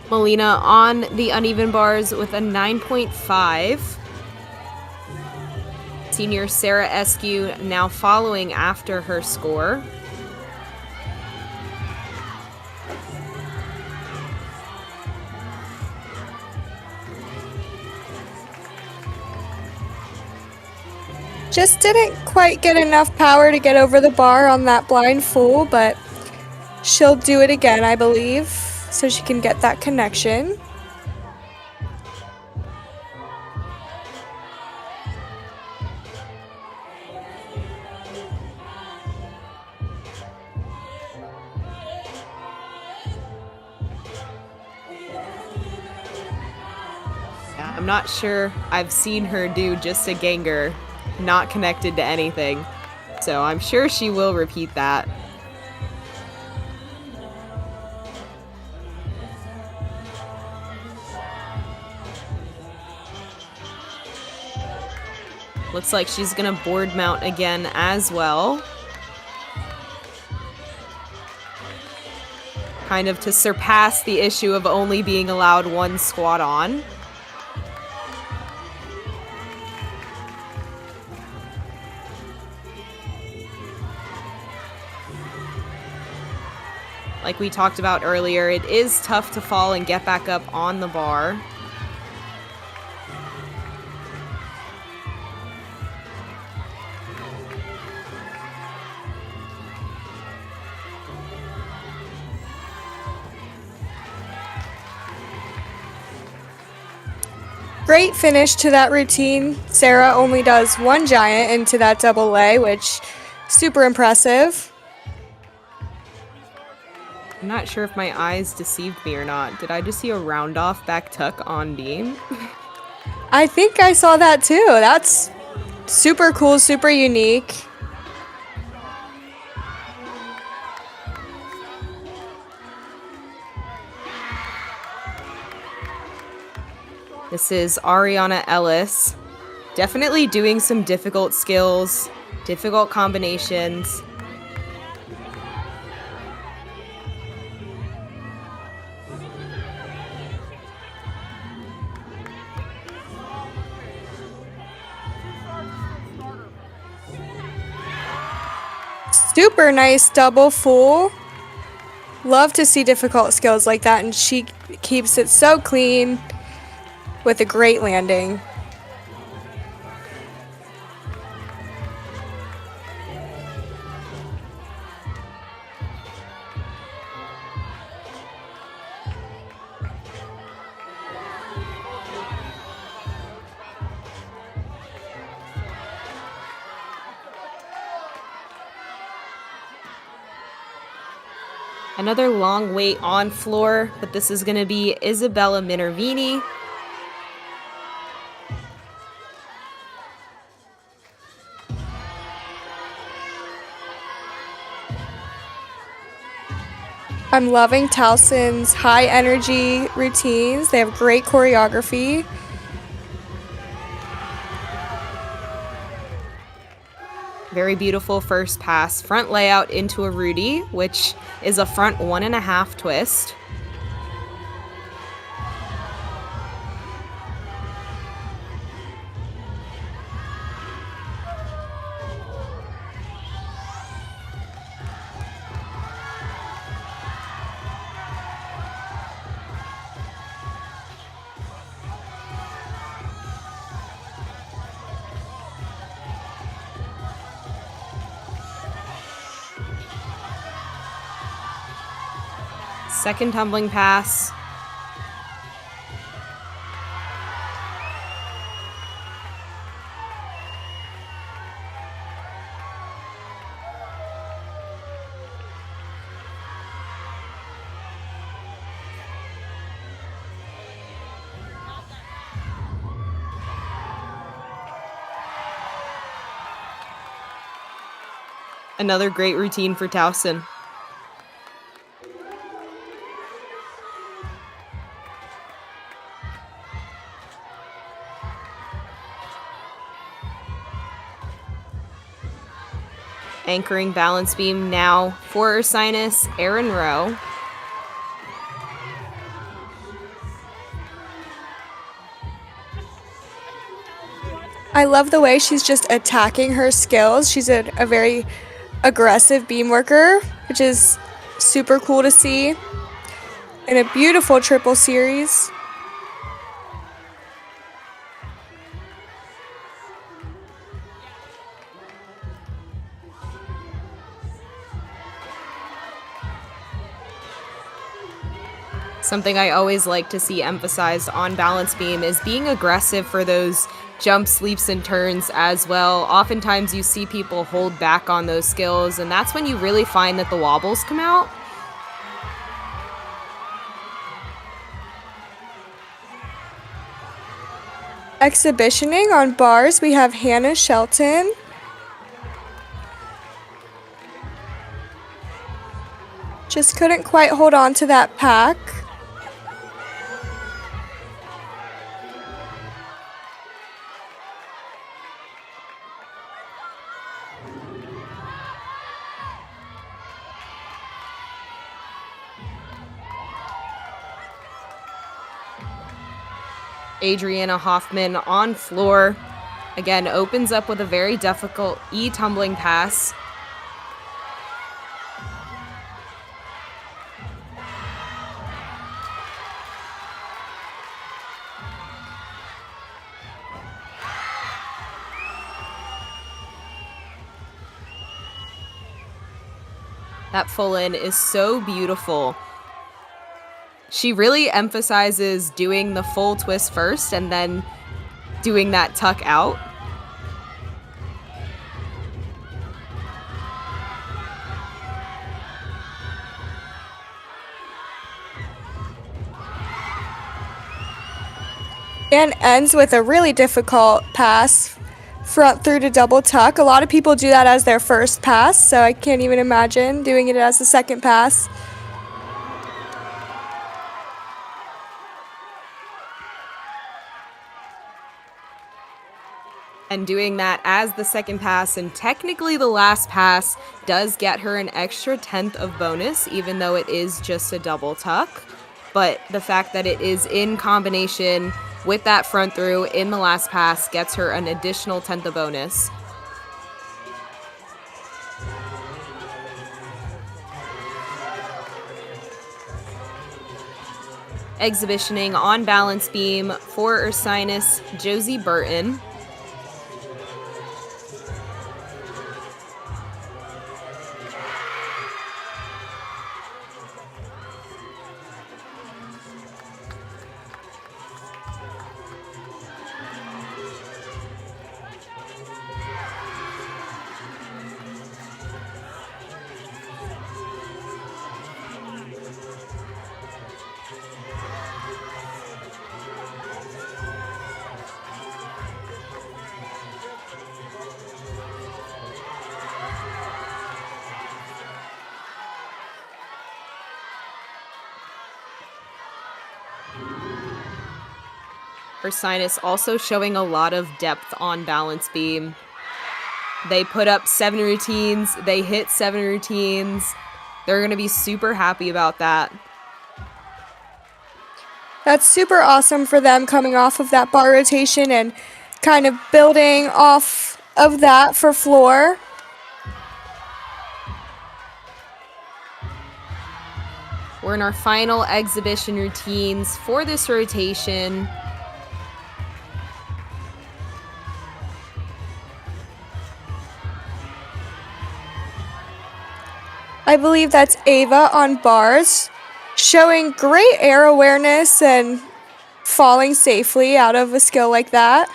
Melina on the uneven bars with a 9.5. Senior Sarah Eskew now following after her score. Just didn't quite get enough power to get over the bar on that blind full, but she'll do it again, I believe, so she can get that connection. I'm not sure I've seen her do just a ganger, not connected to anything. So I'm sure she will repeat that. Looks like she's gonna board mount again as well. Kind of to surpass the issue of only being allowed one squat on. Like we talked about earlier, it is tough to fall and get back up on the bar. Great finish to that routine. Sarah only does one giant into that double lay, which super impressive. I'm not sure if my eyes deceived me or not. Did I just see a round off back tuck on beam? I think I saw that too. That's super cool, super unique. This is Ariana Ellis. Definitely doing some difficult skills, difficult combinations. Super nice double full. Love to see difficult skills like that, and she keeps it so clean with a great landing. Another long wait on floor, but this is going to be Isabella Minervini. I'm loving Towson's high energy routines. They have great choreography. Very beautiful first pass. Front layout into a Rudy, which is a front 1.5 twist. Second tumbling pass. Another great routine for Towson. Anchoring balance beam now for Ursinus, Erin Rowe. I love the way she's just attacking her skills. She's a very aggressive beam worker, which is super cool to see. And a beautiful triple series. Something I always like to see emphasized on balance beam is being aggressive for those jumps, leaps, and turns as well. Oftentimes you see people hold back on those skills, and that's when you really find that the wobbles come out. Exhibitioning on bars, we have Hannah Shelton. Just couldn't quite hold on to that pack. Adriana Hoffman on floor. Again, opens up with a very difficult E-tumbling pass. That full in is so beautiful. She really emphasizes doing the full twist first and then doing that tuck out. And ends with a really difficult pass, front through to double tuck. A lot of people do that as their first pass, so I can't even imagine doing it as the second pass. And doing that as the second pass, and technically the last pass, does get her an extra 1/10 of bonus, even though it is just a double tuck. But the fact that it is in combination with that front through in the last pass gets her an additional 1/10 of bonus. Exhibitioning on balance beam for Ursinus, Josie Burton. Ursinus also showing a lot of depth on balance beam. They put up 7 routines. They hit 7 routines. They're going to be super happy about that. That's super awesome for them coming off of that bar rotation and kind of building off of that for floor. We're in our final exhibition routines for this rotation. I believe that's Ava on bars, showing great air awareness and falling safely out of a skill like that.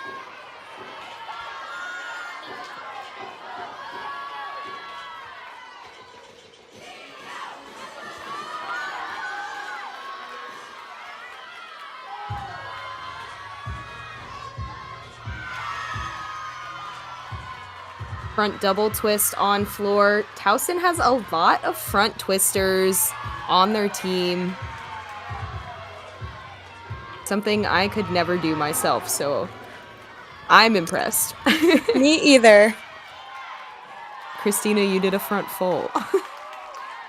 Front double twist on floor. Towson has a lot of front twisters on their team. Something I could never do myself, so I'm impressed. Me either. Christina, you did a front full.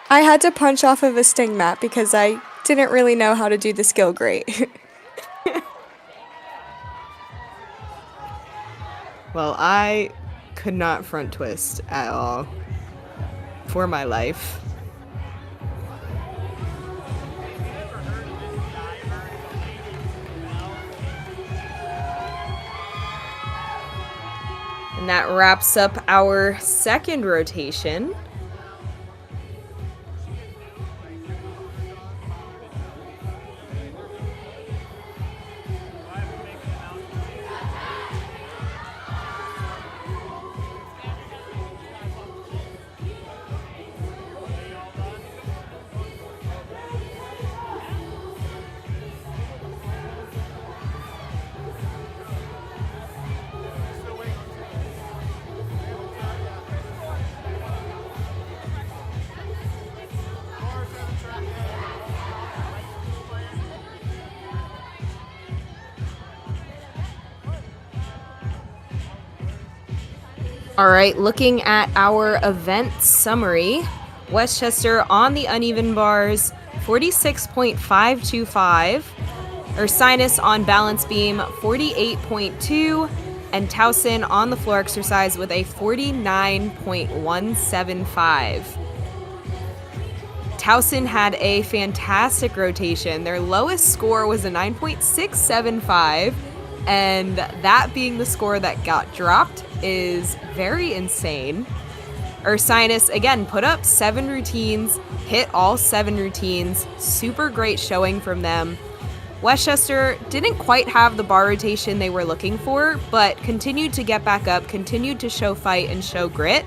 I had to punch off of a stigma because I didn't really know how to do the skill great. Well, I could not front twist at all for my life. And that wraps up our second rotation. All right, looking at our event summary, Westchester on the uneven bars, 46.525. Ursinus on balance beam, 48.2. And Towson on the floor exercise with a 49.175. Towson had a fantastic rotation. Their lowest score was a 9.675, and that being the score that got dropped is very insane. Ursinus, again, put up 7 routines, hit all 7 routines. Super great showing from them. Westchester didn't quite have the bar rotation they were looking for, but continued to get back up, continued to show fight and show grit.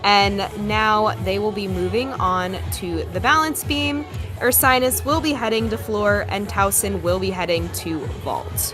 And now they will be moving on to the balance beam. Ursinus will be heading to floor, and Towson will be heading to vault.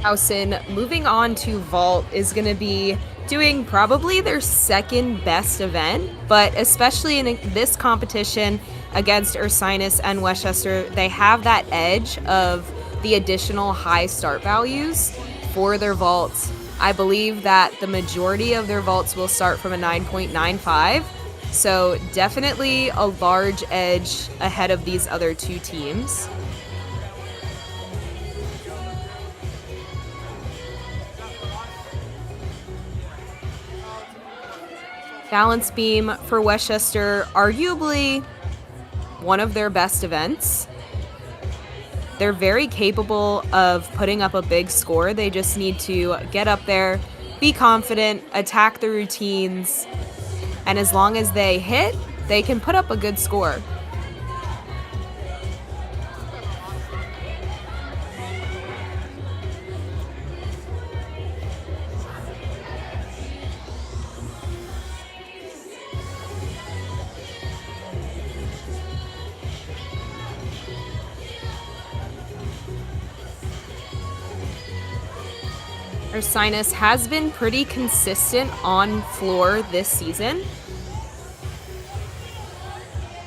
Towson, moving on to vault, is going to be doing probably their second best event, but especially in this competition against Ursinus and Westchester, they have that edge of the additional high start values for their vaults. I believe that the majority of their vaults will start from a 9.95, so definitely a large edge ahead of these other two teams. Balance beam for Westchester, arguably one of their best events. They're very capable of putting up a big score. They just need to get up there, be confident, attack the routines, and as long as they hit, they can put up a good score. Ursinus has been pretty consistent on floor this season.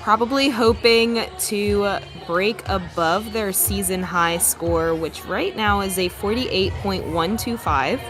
Probably hoping to break above their season high score, which right now is a 48.125.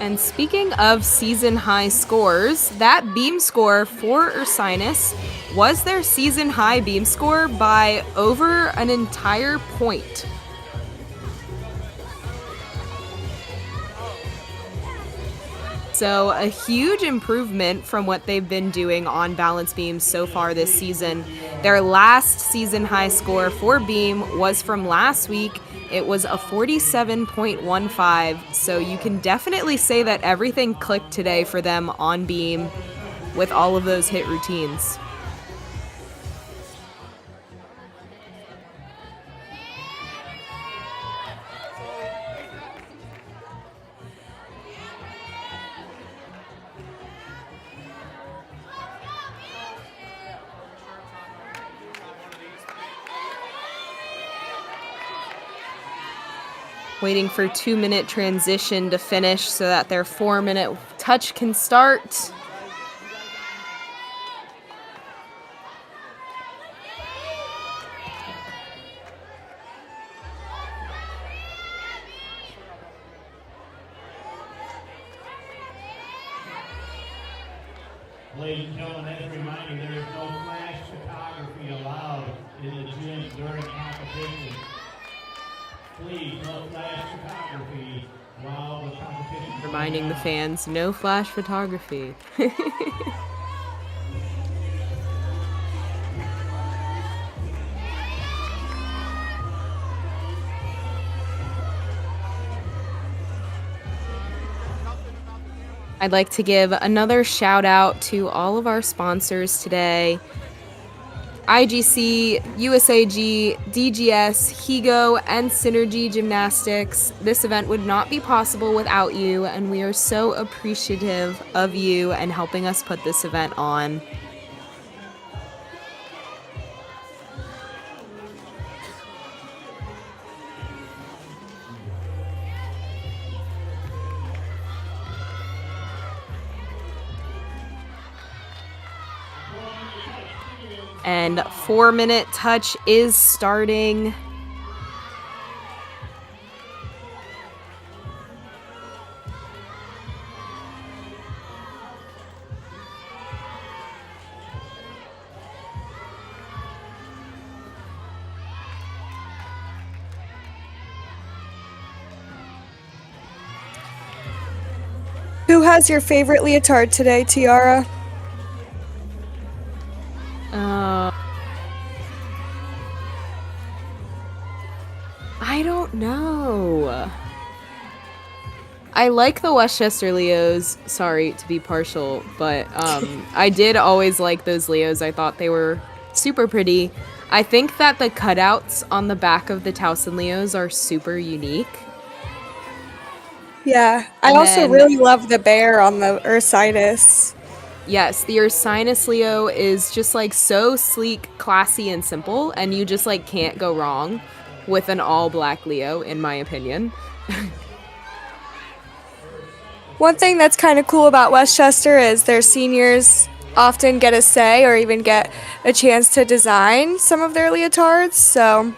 And speaking of season high scores, that beam score for Ursinus was their season high beam score by over an entire point. So a huge improvement from what they've been doing on balance beams so far this season. Their last season high score for beam was from last week. It was a 47.15, so you can definitely say that everything clicked today for them on beam with all of those hit routines. Waiting for 2-minute transition to finish so that their 4-minute touch can start. Ladies and gentlemen, as a reminder, there is no flash photography allowed in the gym during competition. Please, no flash photography while the competition. Reminding the fans, no flash photography. I'd like to give another shout out to all of our sponsors today. IGC, USAG, DGS, Higo, and Synergy Gymnastics. This event would not be possible without you, and we are so appreciative of you and helping us put this event on. And 4-minute touch is starting. Who has your favorite leotard today, Tiara? I don't know. I like the Westchester Leos. Sorry to be partial, but I did always like those Leos. I thought they were super pretty. I think that the cutouts on the back of the Towson Leos are super unique. Yeah, I And also then- really love the bear on the Ursinus. Yes, the Ursinus Leo is just like so sleek, classy, and simple, and you just like can't go wrong with an all black Leo, in my opinion. One thing that's kind of cool about Westchester is their seniors often get a say or even get a chance to design some of their leotards, so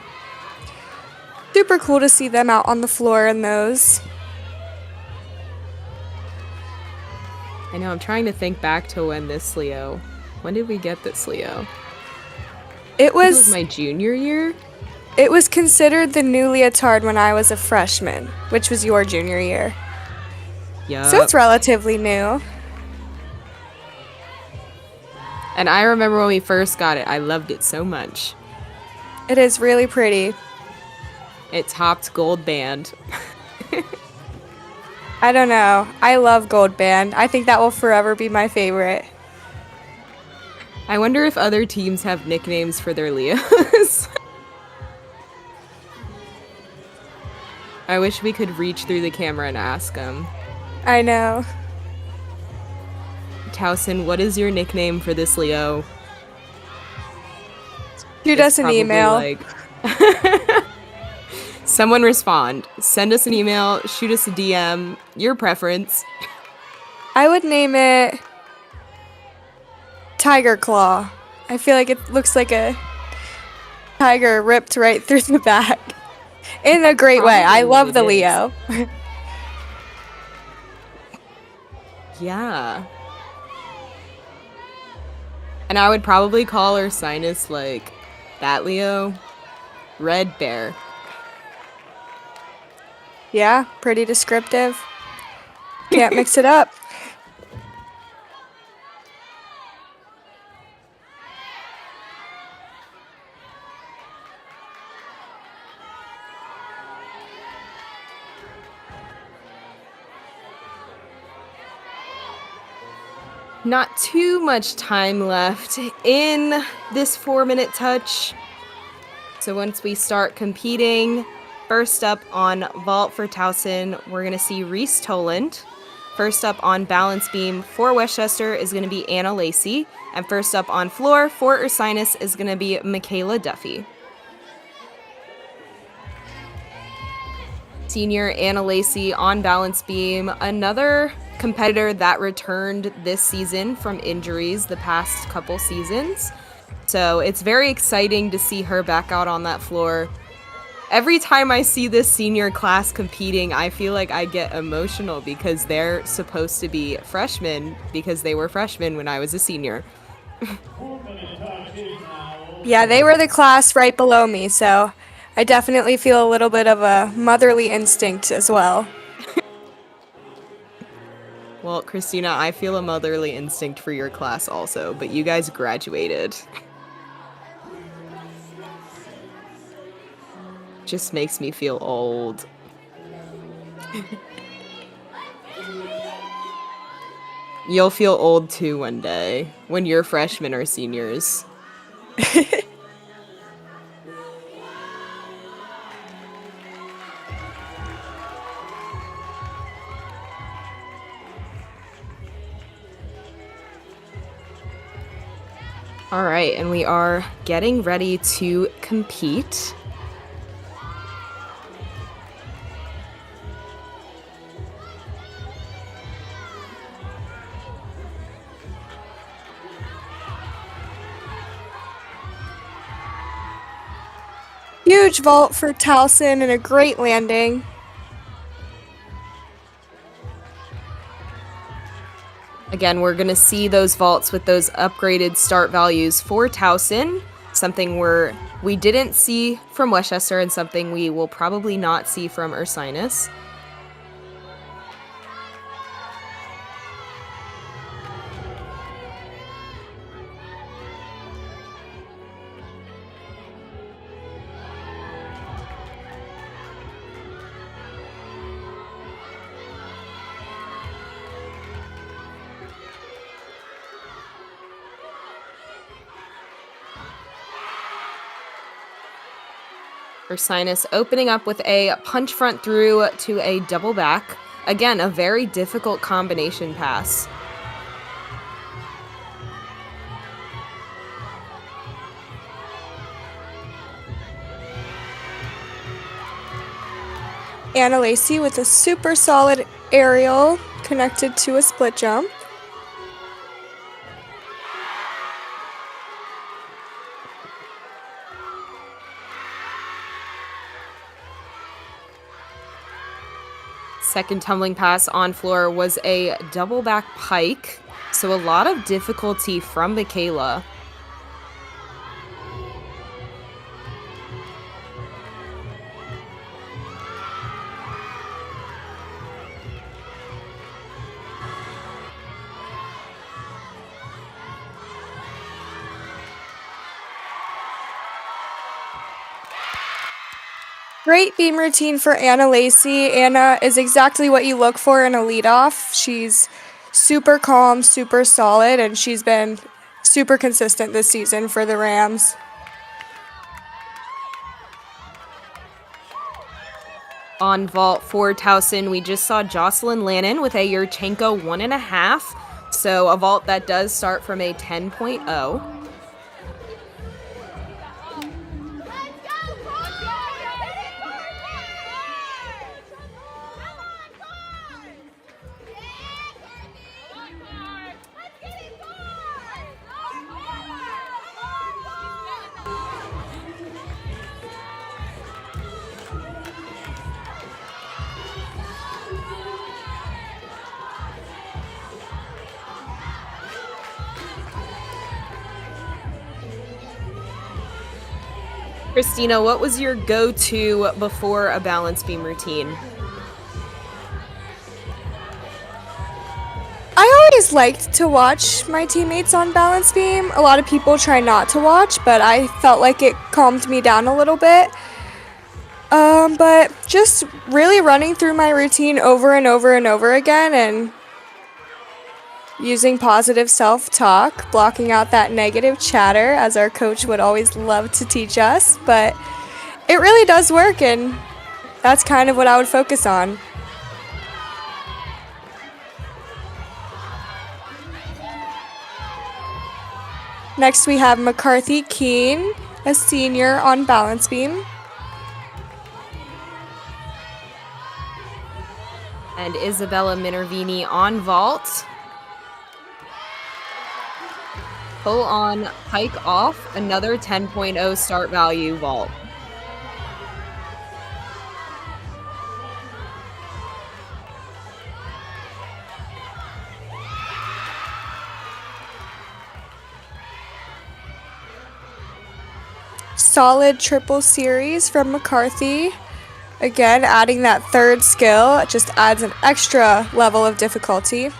super cool to see them out on the floor in those. I know, I'm trying to think back to when did we get this Leo? It It was was my junior year? it was considered the new leotard when I was a freshman, which was your junior year. Yeah. So it's relatively new. And I remember when we first got it, I loved it so much. It is really pretty. It topped gold band. I don't know. I love Gold Band. I think that will forever be my favorite. I wonder if other teams have nicknames for their Leos. I wish we could reach through the camera and ask them. I know. Towson, what is your nickname for this Leo? Shoot It's us an probably email. like- Someone respond. Send us an email. Shoot us a DM. Your preference. I would name it Tiger Claw. I feel like it looks like a tiger ripped right through the back. In a great way. I Probably love the it is. Leo. Yeah. And I would probably call Ursinus like that Leo. Red Bear. Yeah, pretty descriptive. Can't mix it up. Not too much time left in this 4-minute touch. So once we start competing, first up on vault for Towson, we're going to see Reese Toland. First up on balance beam for Westchester is going to be Anna Lacey. And first up on floor for Ursinus is going to be Michaela Duffy. Senior Anna Lacey on balance beam, another competitor that returned this season from injuries the past couple seasons. So it's very exciting to see her back out on that floor. Every time I see this senior class competing, I feel like I get emotional because they're supposed to be freshmen because they were freshmen when I was a senior. Yeah, they were the class right below me, so I definitely feel a little bit of a motherly instinct as well. Well, Christina, I feel a motherly instinct for your class also, but you guys graduated. Just makes me feel old. You'll feel old too one day when you're freshmen or seniors. All right, and we are getting ready to compete. Huge vault for Towson and a great landing. Again, we're going to see those vaults with those upgraded start values for Towson, something we didn't see from Westchester and something we will probably not see from Ursinus. Ursinus opening up with a punch front through to a double back. Again, a very difficult combination pass. Anna Lacey with a super solid aerial connected to a split jump. Second tumbling pass on floor was a double back pike, so a lot of difficulty from Michaela. Great beam routine for Anna Lacey. Anna is exactly what you look for in a leadoff. She's super calm, super solid, and she's been super consistent this season for the Rams. On vault for Towson, we just saw Jocelyn Lannon with a Yurchenko 1.5, so a vault that does start from a 10.0. Christina, what was your go-to before a balance beam routine? I always liked to watch my teammates on balance beam. A lot of people try not to watch, but I felt like it calmed me down a little bit. But just really running through my routine over and over and over again and using positive self-talk, blocking out that negative chatter, as our coach would always love to teach us. But it really does work, and that's kind of what I would focus on. Next we have McCarthy Keene, a senior on balance beam. And Isabella Minervini on vault. Pull on, pike off, another 10.0 start value vault. Solid triple series from McCarthy. Again, adding that third skill, it just adds an extra level of difficulty.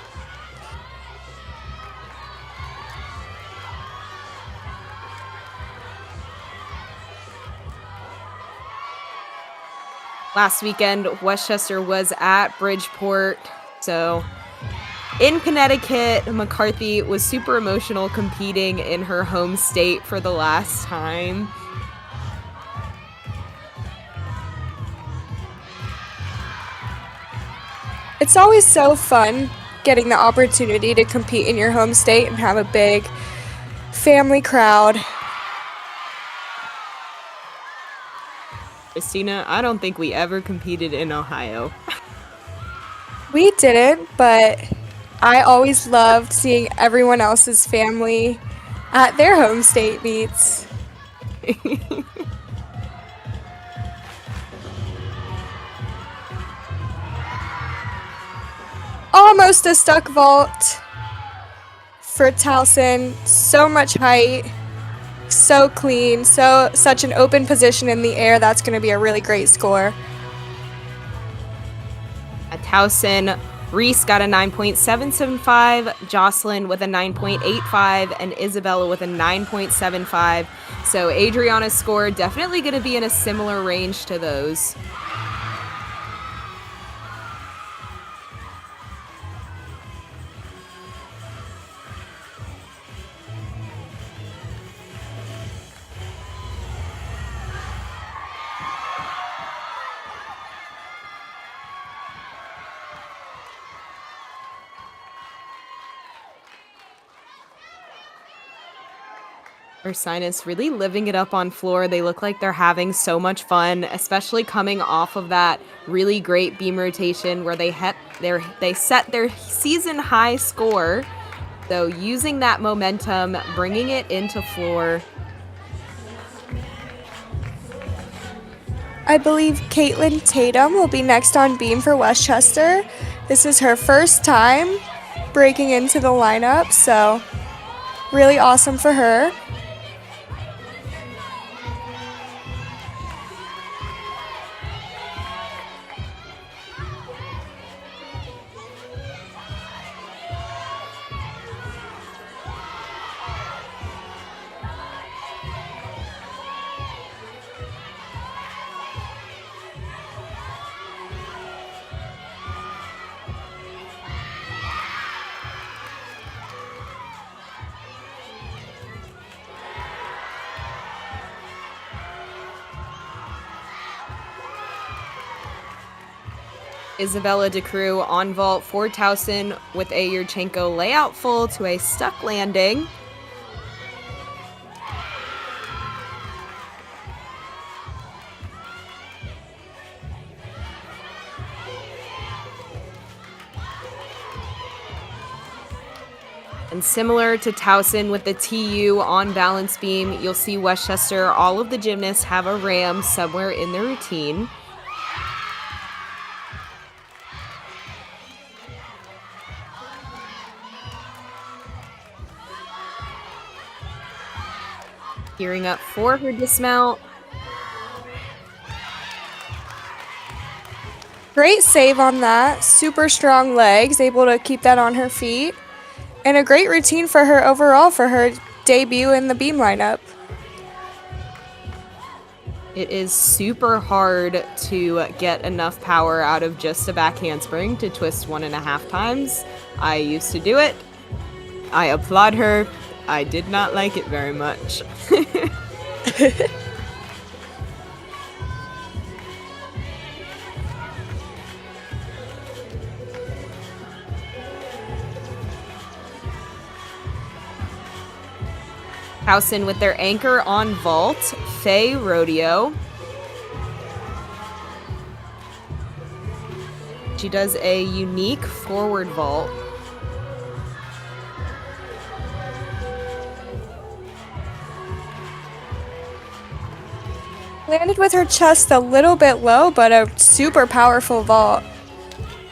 Last weekend, Westchester was at Bridgeport, so in Connecticut, McCarthy was super emotional competing in her home state for the last time. It's always so fun getting the opportunity to compete in your home state and have a big family crowd. Christina, I don't think we ever competed in Ohio. We didn't, but I always loved seeing everyone else's family at their home state meets. Almost a stuck vault for Towson. So much height, so clean, such an open position in the air. That's going to be a really great score. At Towson, Reese got a 9.775, Jocelyn with a 9.85, and Isabella with a 9.75. So Adriana's score definitely going to be in a similar range to those. Ursinus really living it up on floor. They look like they're having so much fun, especially coming off of that really great beam rotation where they set their season high score. So using that momentum, bringing it into floor. I believe Caitlin Tatum will be next on beam for Westchester. This is her first time breaking into the lineup, so really awesome for her. Isabella DeCrew on vault for Towson with a Yurchenko layout full to a stuck landing. And similar to Towson with the TU on balance beam, you'll see Westchester, all of the gymnasts have a ram somewhere in their routine. Gearing up for her dismount. Great save on that. Super strong legs, able to keep that on her feet. And a great routine for her overall for her debut in the beam lineup. It is super hard to get enough power out of just a back handspring to twist 1.5 times. I used to do it. I applaud her. I did not like it very much. Towson with their anchor on vault, Faye Rodeo. She does a unique forward vault. Landed with her chest a little bit low, but a super powerful vault.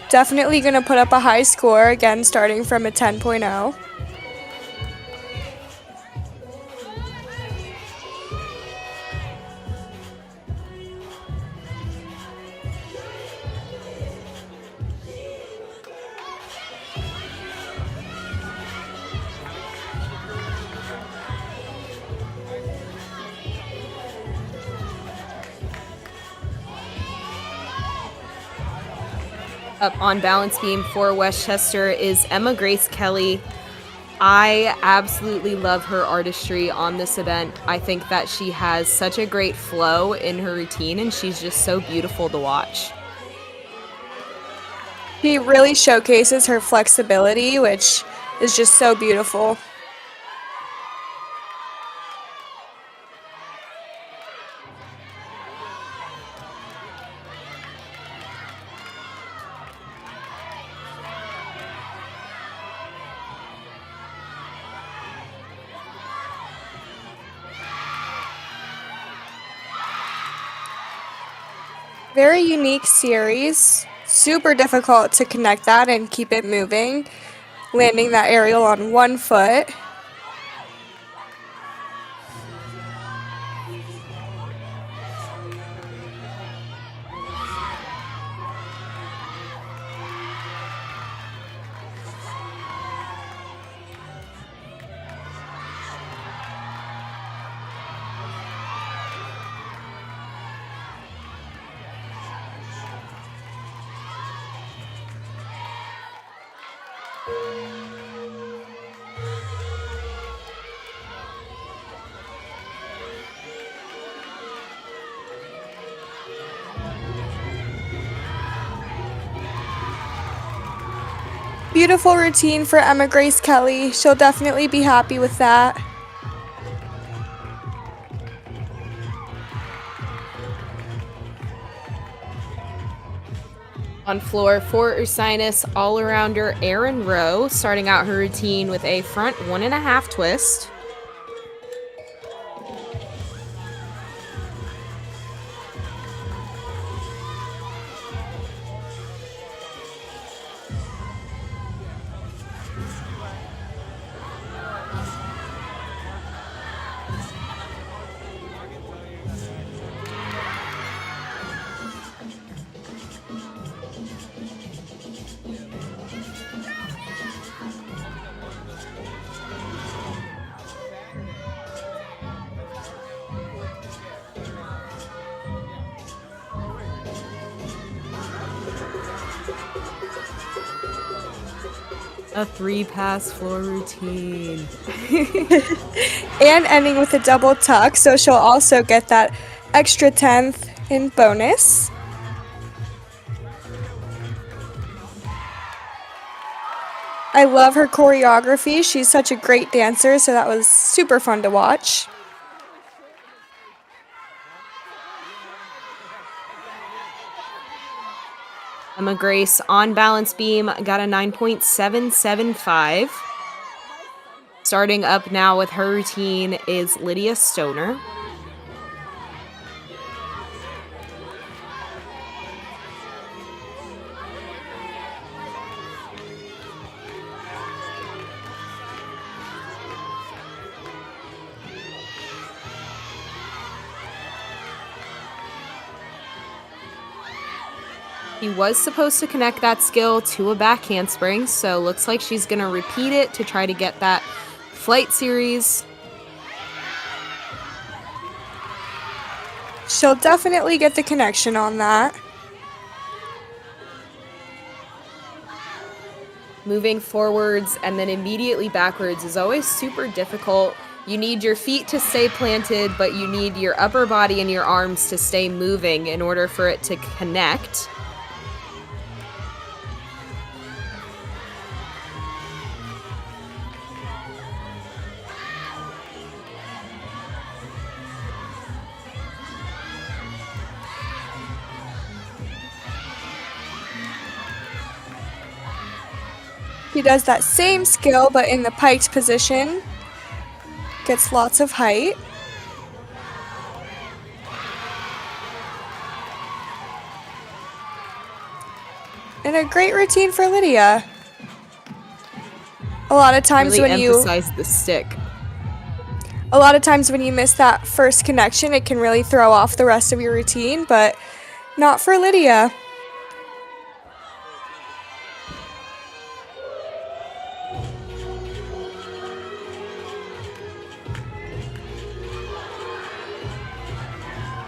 Definitely going to put up a high score, again starting from a 10.0. Up on balance beam for Westchester is Emma Grace Kelly. I absolutely love her artistry on this event. I think that she has such a great flow in her routine, and she's just so beautiful to watch. She really showcases her flexibility, which is just so beautiful. Very unique series. Super difficult to connect that and keep it moving, landing that aerial on one foot. Beautiful routine for Emma Grace Kelly. She'll definitely be happy with that. On floor for Ursinus all-arounder Erin Rowe, starting out her routine with a front 1.5 twist. A 3-pass floor routine. And ending with a double tuck, so she'll also get that extra 10th in bonus. I love her choreography. She's such a great dancer, so that was super fun to watch. Emma Grace on balance beam got a 9.775. Starting up now with her routine is Lydia Stoner. He was supposed to connect that skill to a back handspring, so looks like she's going to repeat it to try to get that flight series. She'll definitely get the connection on that. Moving forwards and then immediately backwards is always super difficult. You need your feet to stay planted, but you need your upper body and your arms to stay moving in order for it to connect. He does that same skill, but in the piked position. Gets lots of height. And a great routine for Lydia. A lot of times really when emphasize the stick. A lot of times when you miss that first connection, it can really throw off the rest of your routine, but not for Lydia.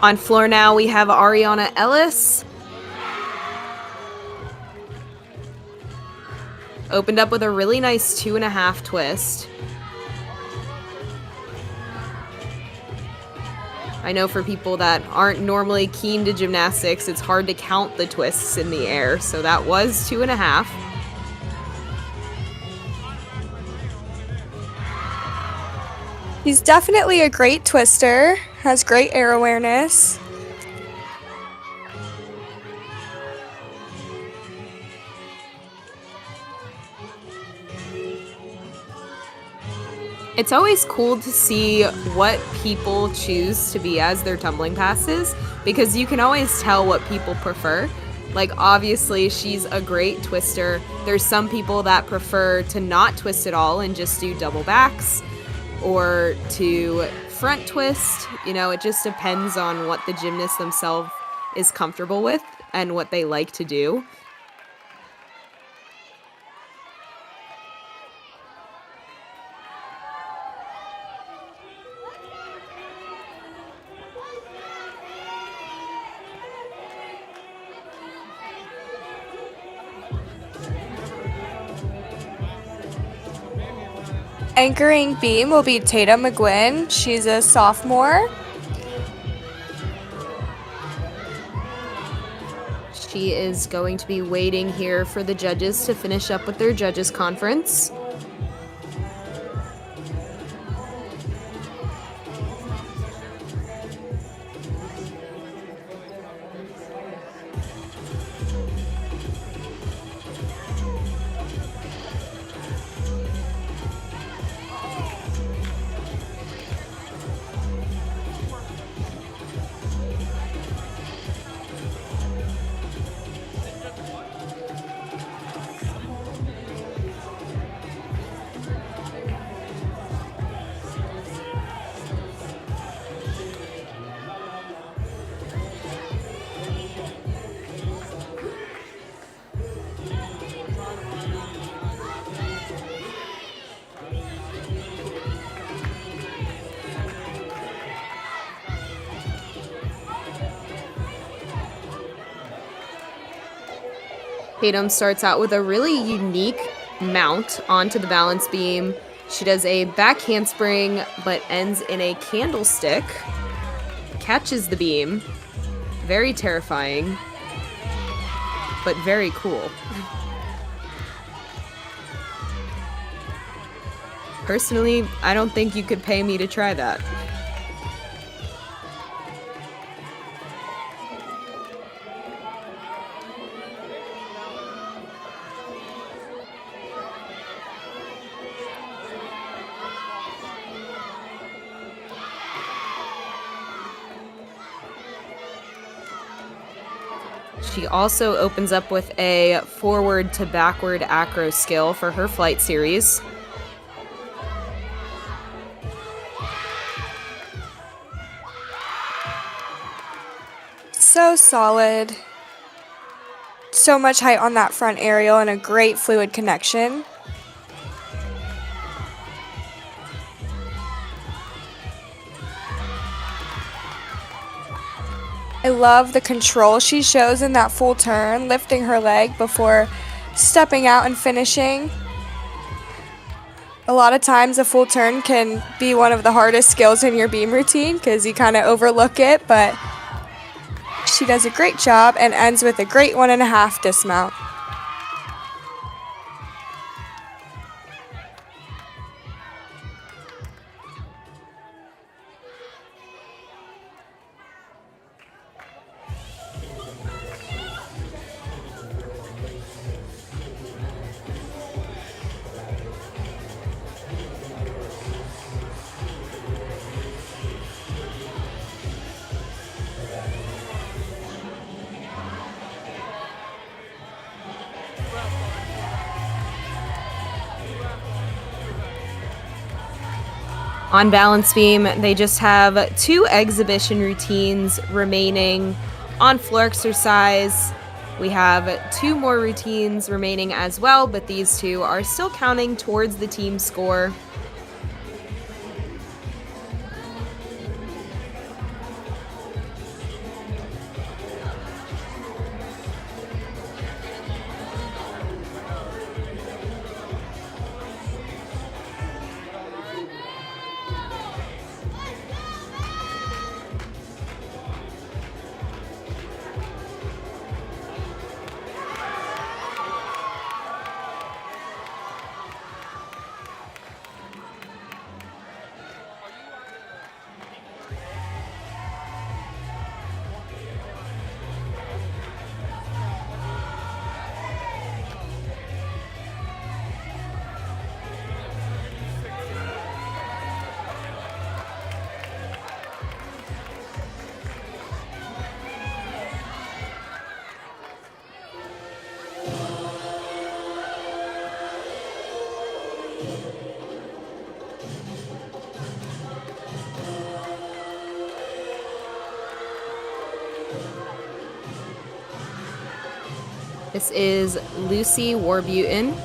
On floor now, we have Ariana Ellis. Opened up with a really nice 2.5 twist. I know for people that aren't normally keen to gymnastics, it's hard to count the twists in the air, so that was 2.5. He's definitely a great twister, has great air awareness. It's always cool to see what people choose to be as their tumbling passes, because you can always tell what people prefer. Like, obviously, she's a great twister. There's some people that prefer to not twist at all and just do double backs or to front twist. You know, it just depends on what the gymnast themselves is comfortable with and what they like to do. Anchoring beam will be Tatum McGuinn. She's a sophomore. She is going to be waiting here for the judges to finish up with their judges conference. Tatum starts out with a really unique mount onto the balance beam. She does a back handspring, but ends in a candlestick. Catches the beam. Very terrifying, but very cool. Personally, I don't think you could pay me to try that. She also opens up with a forward to backward acro skill for her flight series. So solid. So much height on that front aerial and a great fluid connection. I love the control she shows in that full turn, lifting her leg before stepping out and finishing. A lot of times a full turn can be one of the hardest skills in your beam routine because you kind of overlook it, but she does a great job and ends with a great 1.5 dismount. On balance beam, they just have 2 exhibition routines remaining. On floor exercise, we have 2 more routines remaining as well, but these 2 are still counting towards the team score. This is Lucy Warburton.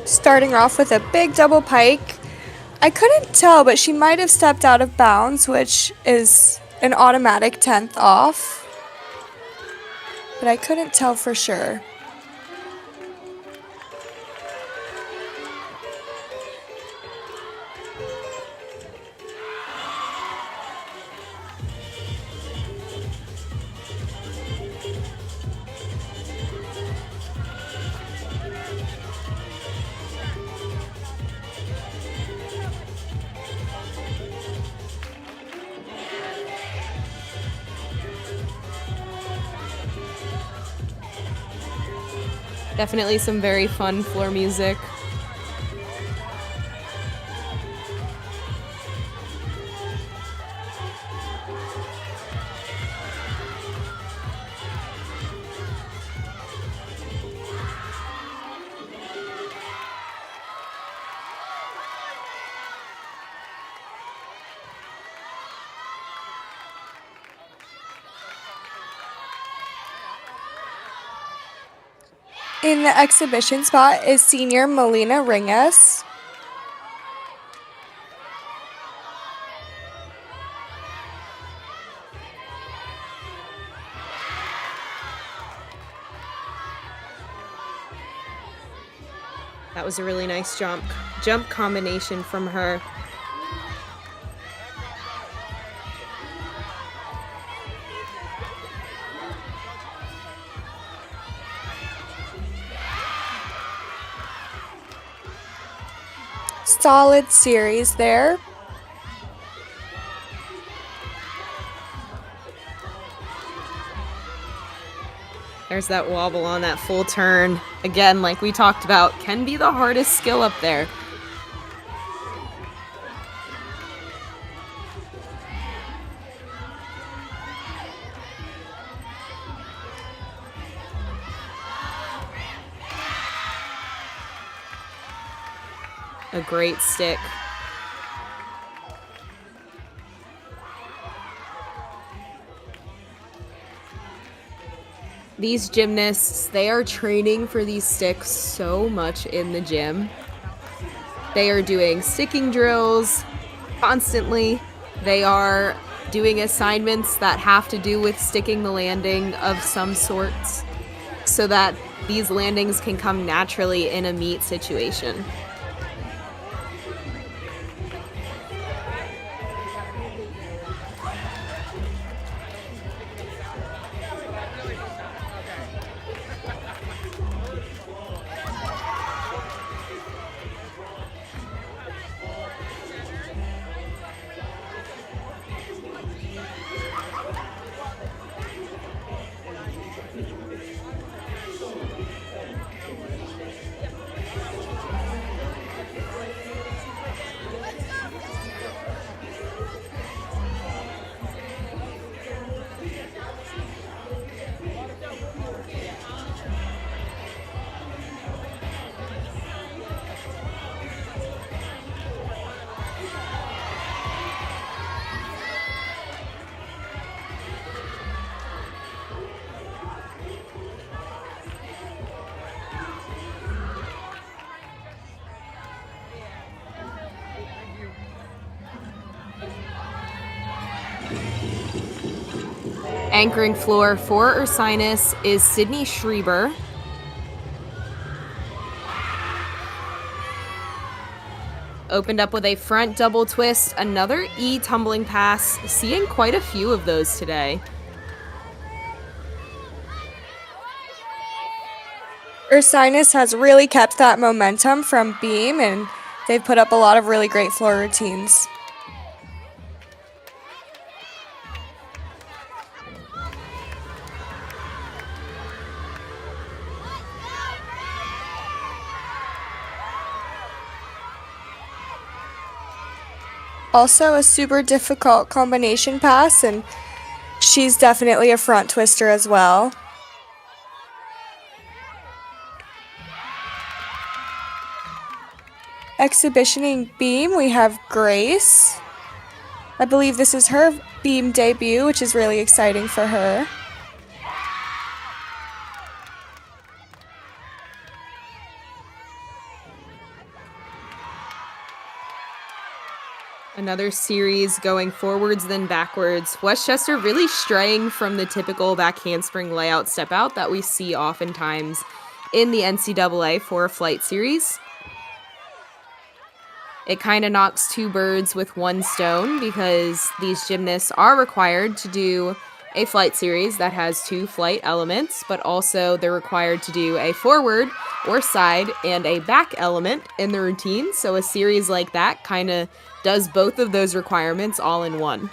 Starting off with a big double pike. I couldn't tell, but she might have stepped out of bounds, which is an automatic 10th off. But I couldn't tell for sure. Definitely some very fun floor music. In the exhibition spot is senior Melina Ringas. That was a really nice jump combination from her. Solid series there. There's that wobble on that full turn. Again, like we talked about, can be the hardest skill up there. A great stick. These gymnasts, they are training for these sticks so much in the gym. They are doing sticking drills constantly. They are doing assignments that have to do with sticking the landing of some sorts so that these landings can come naturally in a meet situation. Anchoring floor for Ursinus is Sydney Schreiber. Opened up with a front double twist, another E tumbling pass, seeing quite a few of those today. Ursinus has really kept that momentum from beam, and they've put up a lot of really great floor routines. Also a super difficult combination pass, and she's definitely a front twister as well. exhibitioning beam, we have Grace. I believe this is her beam debut, which is really exciting for her. Another series going forwards then backwards. Westchester really straying from the typical back handspring layout step out that we see oftentimes in the NCAA for a flight series. It kind of knocks two birds with one stone because these gymnasts are required to do a flight series that has two flight elements, but also they're required to do a forward or side and a back element in the routine. So a series like that kind of does both of those requirements all in one.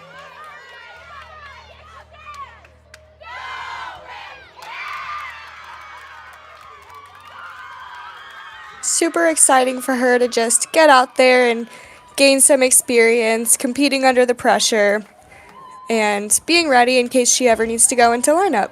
Super exciting for her to just get out there and gain some experience competing under the pressure and being ready in case she ever needs to go into lineup.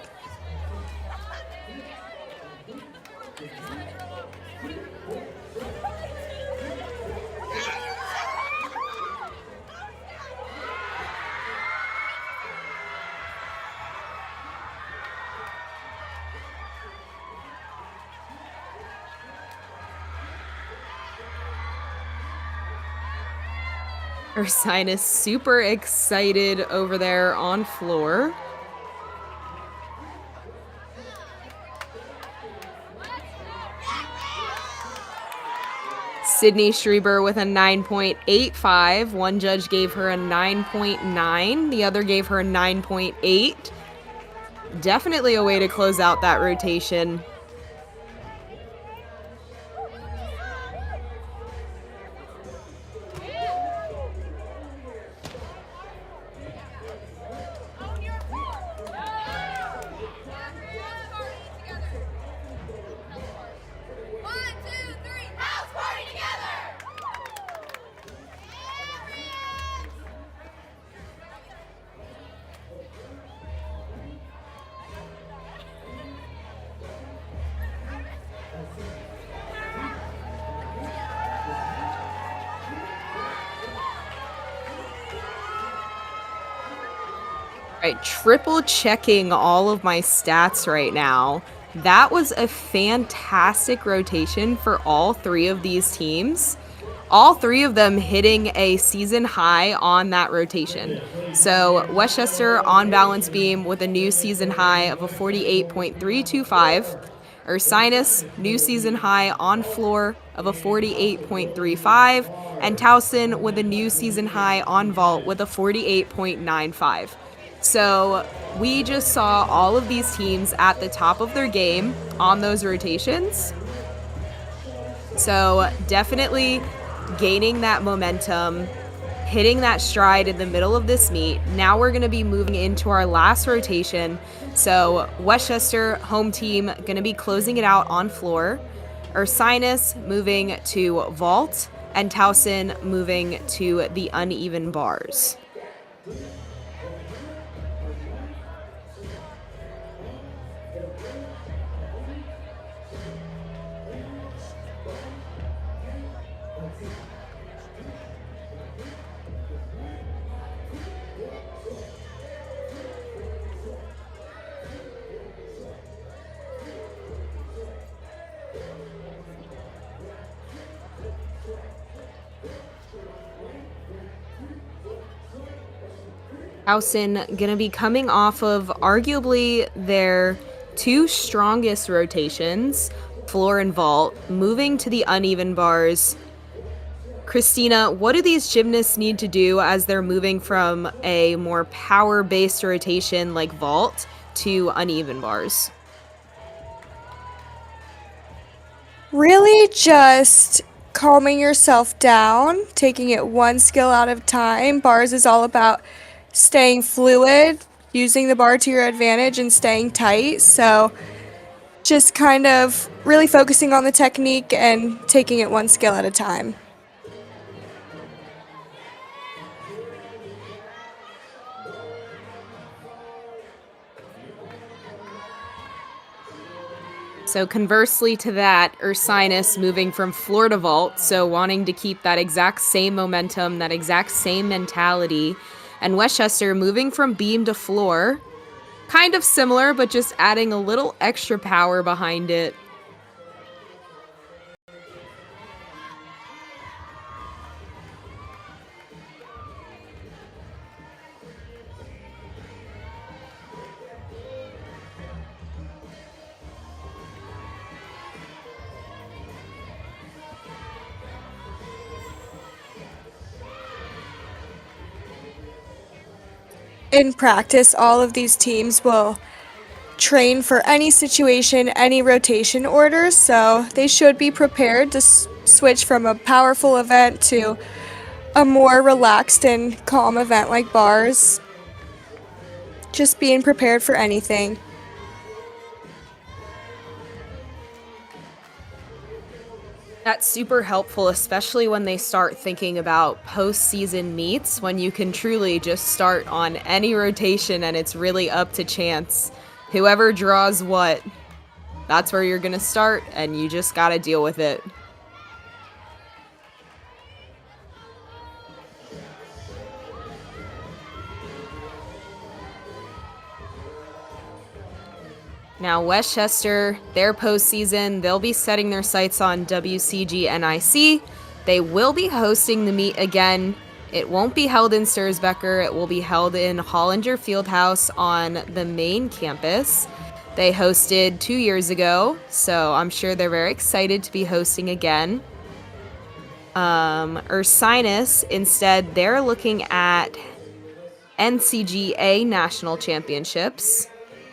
Ursinus super excited over there on floor. Sydney Schreiber with a 9.85. One judge gave her a 9.9. The other gave her a 9.8. Definitely a way to close out that rotation. Right, triple checking all of my stats right now. That was a fantastic rotation for all three of these teams. All three of them hitting a season high on that rotation. So Westchester on balance beam with a new season high of a 48.325. Ursinus, new season high on floor of a 48.35. And Towson with a new season high on vault with a 48.95. So we just saw all of these teams at the top of their game on those rotations. So definitely gaining that momentum, hitting that stride in the middle of this meet. Now we're going to be moving into our last rotation. So Westchester home team going to be closing it out on floor. Ursinus moving to vault and Towson moving to the uneven bars. Towson going to be coming off of arguably their two strongest rotations, floor and vault, moving to the uneven bars. Christina, what do these gymnasts need to do as they're moving from a more power-based rotation like vault to uneven bars? Really just calming yourself down, taking it one skill at a time. Bars is all about staying fluid, using the bar to your advantage, and staying tight. So just kind of really focusing on the technique and taking it one skill at a time. So conversely to that, Ursinus moving from floor to vault, so wanting to keep that exact same momentum, that exact same mentality, and Westchester moving from beam to floor, kind of similar, but just adding a little extra power behind it. In practice, all of these teams will train for any situation, any rotation orders, so they should be prepared to switch from a powerful event to a more relaxed and calm event like bars. Just being prepared for anything. That's super helpful, especially when they start thinking about postseason meets, when you can truly just start on any rotation and it's really up to chance. Whoever draws what, that's where you're gonna start, and you just gotta deal with it. Now, Westchester, their postseason, they'll be setting their sights on WCG NIC. They will be hosting the meet again. It won't be held in Sturzebecker. It will be held in Hollinger Fieldhouse on the main campus. They hosted 2 years ago, so I'm sure they're very excited to be hosting again. Ursinus, instead, they're looking at NCAA National Championships.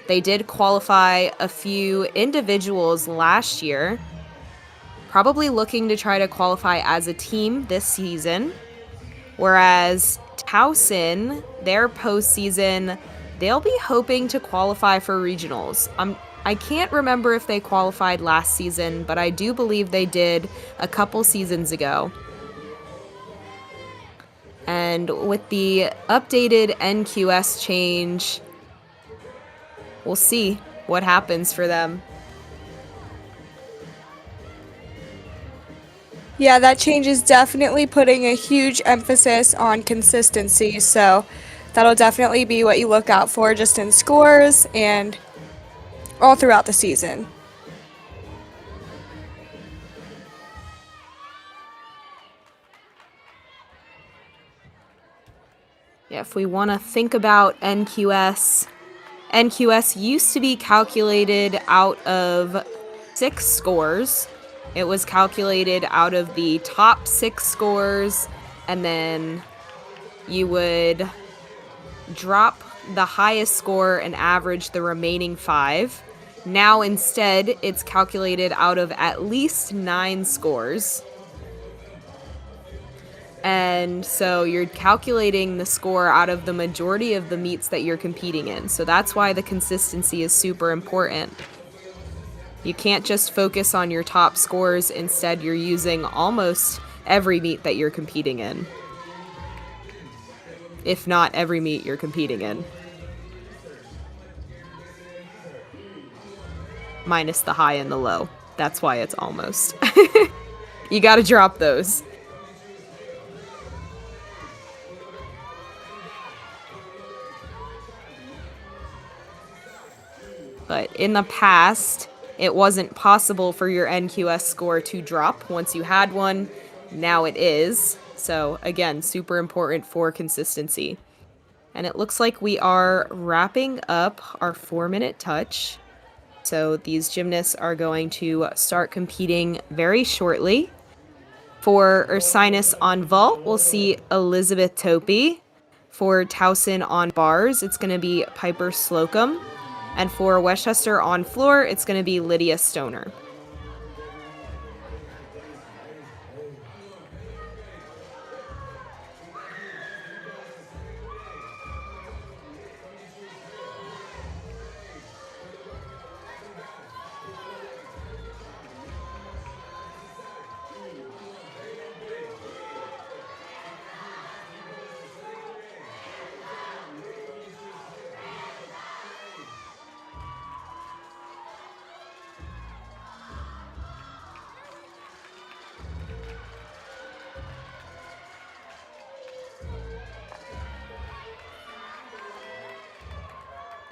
They did qualify a few individuals last year, probably looking to try to qualify as a team this season. Whereas Towson, their postseason, they'll be hoping to qualify for regionals. I can't remember if they qualified last season, but I do believe they did a couple seasons ago. And with the updated NQS change, we'll see what happens for them. Yeah, that change is definitely putting a huge emphasis on consistency, so that'll definitely be what you look out for just in scores and all throughout the season. Yeah, if we want to think about NQS used to be calculated out of 6 scores. It was calculated out of the top 6 scores, and then you would drop the highest score and average the remaining 5. Now instead, it's calculated out of at least 9 scores. And so you're calculating the score out of the majority of the meets that you're competing in. So that's why the consistency is super important. You can't just focus on your top scores. Instead, you're using almost every meet that you're competing in. If not every meet you're competing in. Minus the high and the low. That's why it's almost. You gotta drop those. But in the past, it wasn't possible for your NQS score to drop once you had one. Now it is. So again, super important for consistency. And it looks like we are wrapping up our 4-minute touch. So these gymnasts are going to start competing very shortly. For Ursinus on vault, we'll see Elizabeth Topi. For Towson on bars, it's going to be Piper Slocum. And for Westchester on floor, it's going to be Lydia Stoner.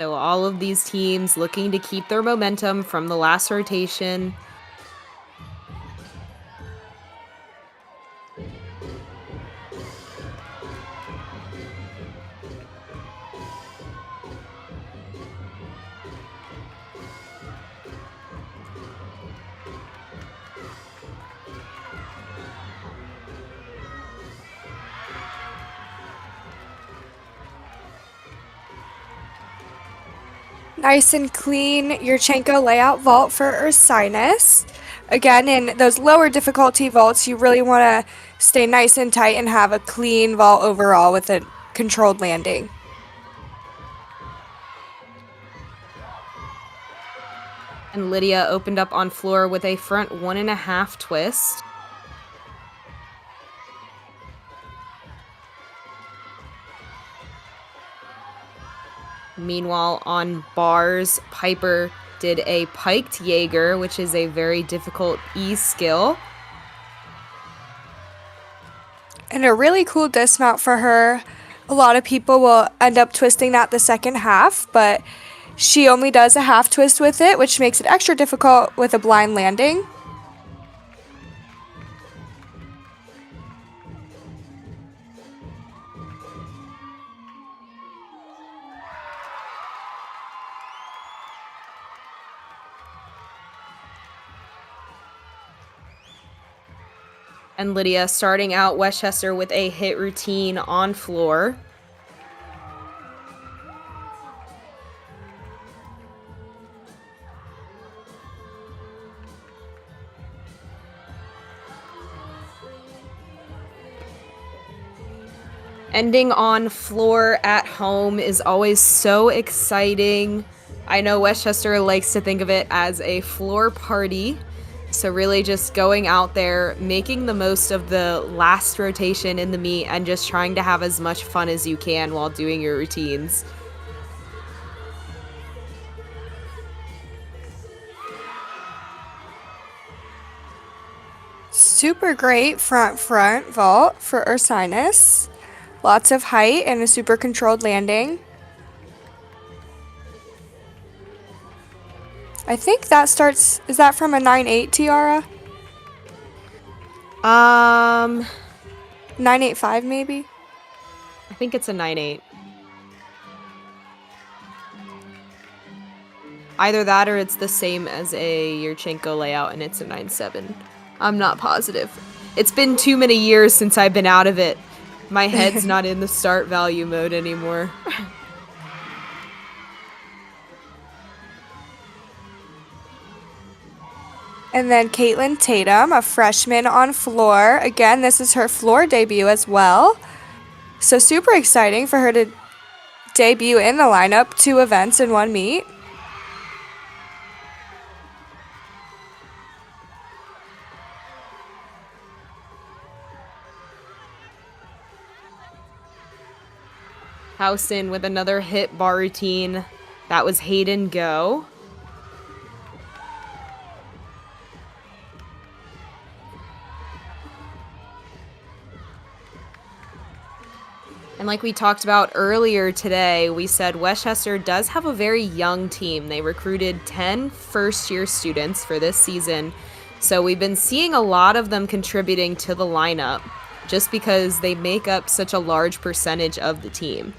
So all of these teams looking to keep their momentum from the last rotation. Nice and clean Yurchenko layout vault for Ursinus. Again, in those lower difficulty vaults, you really want to stay nice and tight and have a clean vault overall with a controlled landing. And Lydia opened up on floor with a front 1.5 twist. Meanwhile, on bars, Piper did a piked Jaeger, which is a very difficult E skill. And a really cool dismount for her. A lot of people will end up twisting that the second half, but she only does a half twist with it, which makes it extra difficult with a blind landing. And Lydia starting out Westchester with a hit routine on floor. Ending on floor at home is always so exciting. I know Westchester likes to think of it as a floor party. So really just going out there, making the most of the last rotation in the meet and just trying to have as much fun as you can while doing your routines. Super great front vault for Ursinus. Lots of height and a super controlled landing. I think that starts, is that from a 9.8 tiara? 9.85 maybe? I think it's a 9.8. Either that or it's the same as a Yurchenko layout and it's a 9.7. I'm not positive. It's been too many years since I've been out of it. My head's not in the start value mode anymore. And then Caitlin Tatum, a freshman on floor. Again, this is her floor debut as well. So super exciting for her to debut in the lineup, 2 events in 1 meet. Towson with another hit bar routine. That was Hayden Go. And like we talked about earlier today, we said Westchester does have a very young team. They recruited 10 first-year students for this season. So we've been seeing a lot of them contributing to the lineup just because they make up such a large percentage of the team.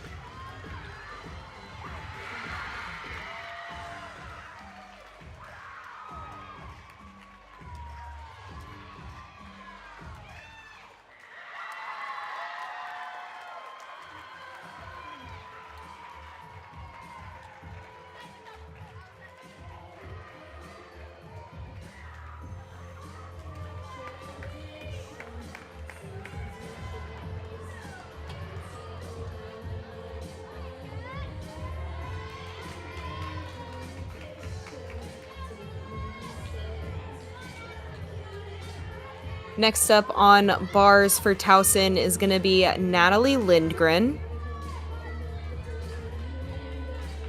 Next up on bars for Towson is going to be Natalie Lindgren.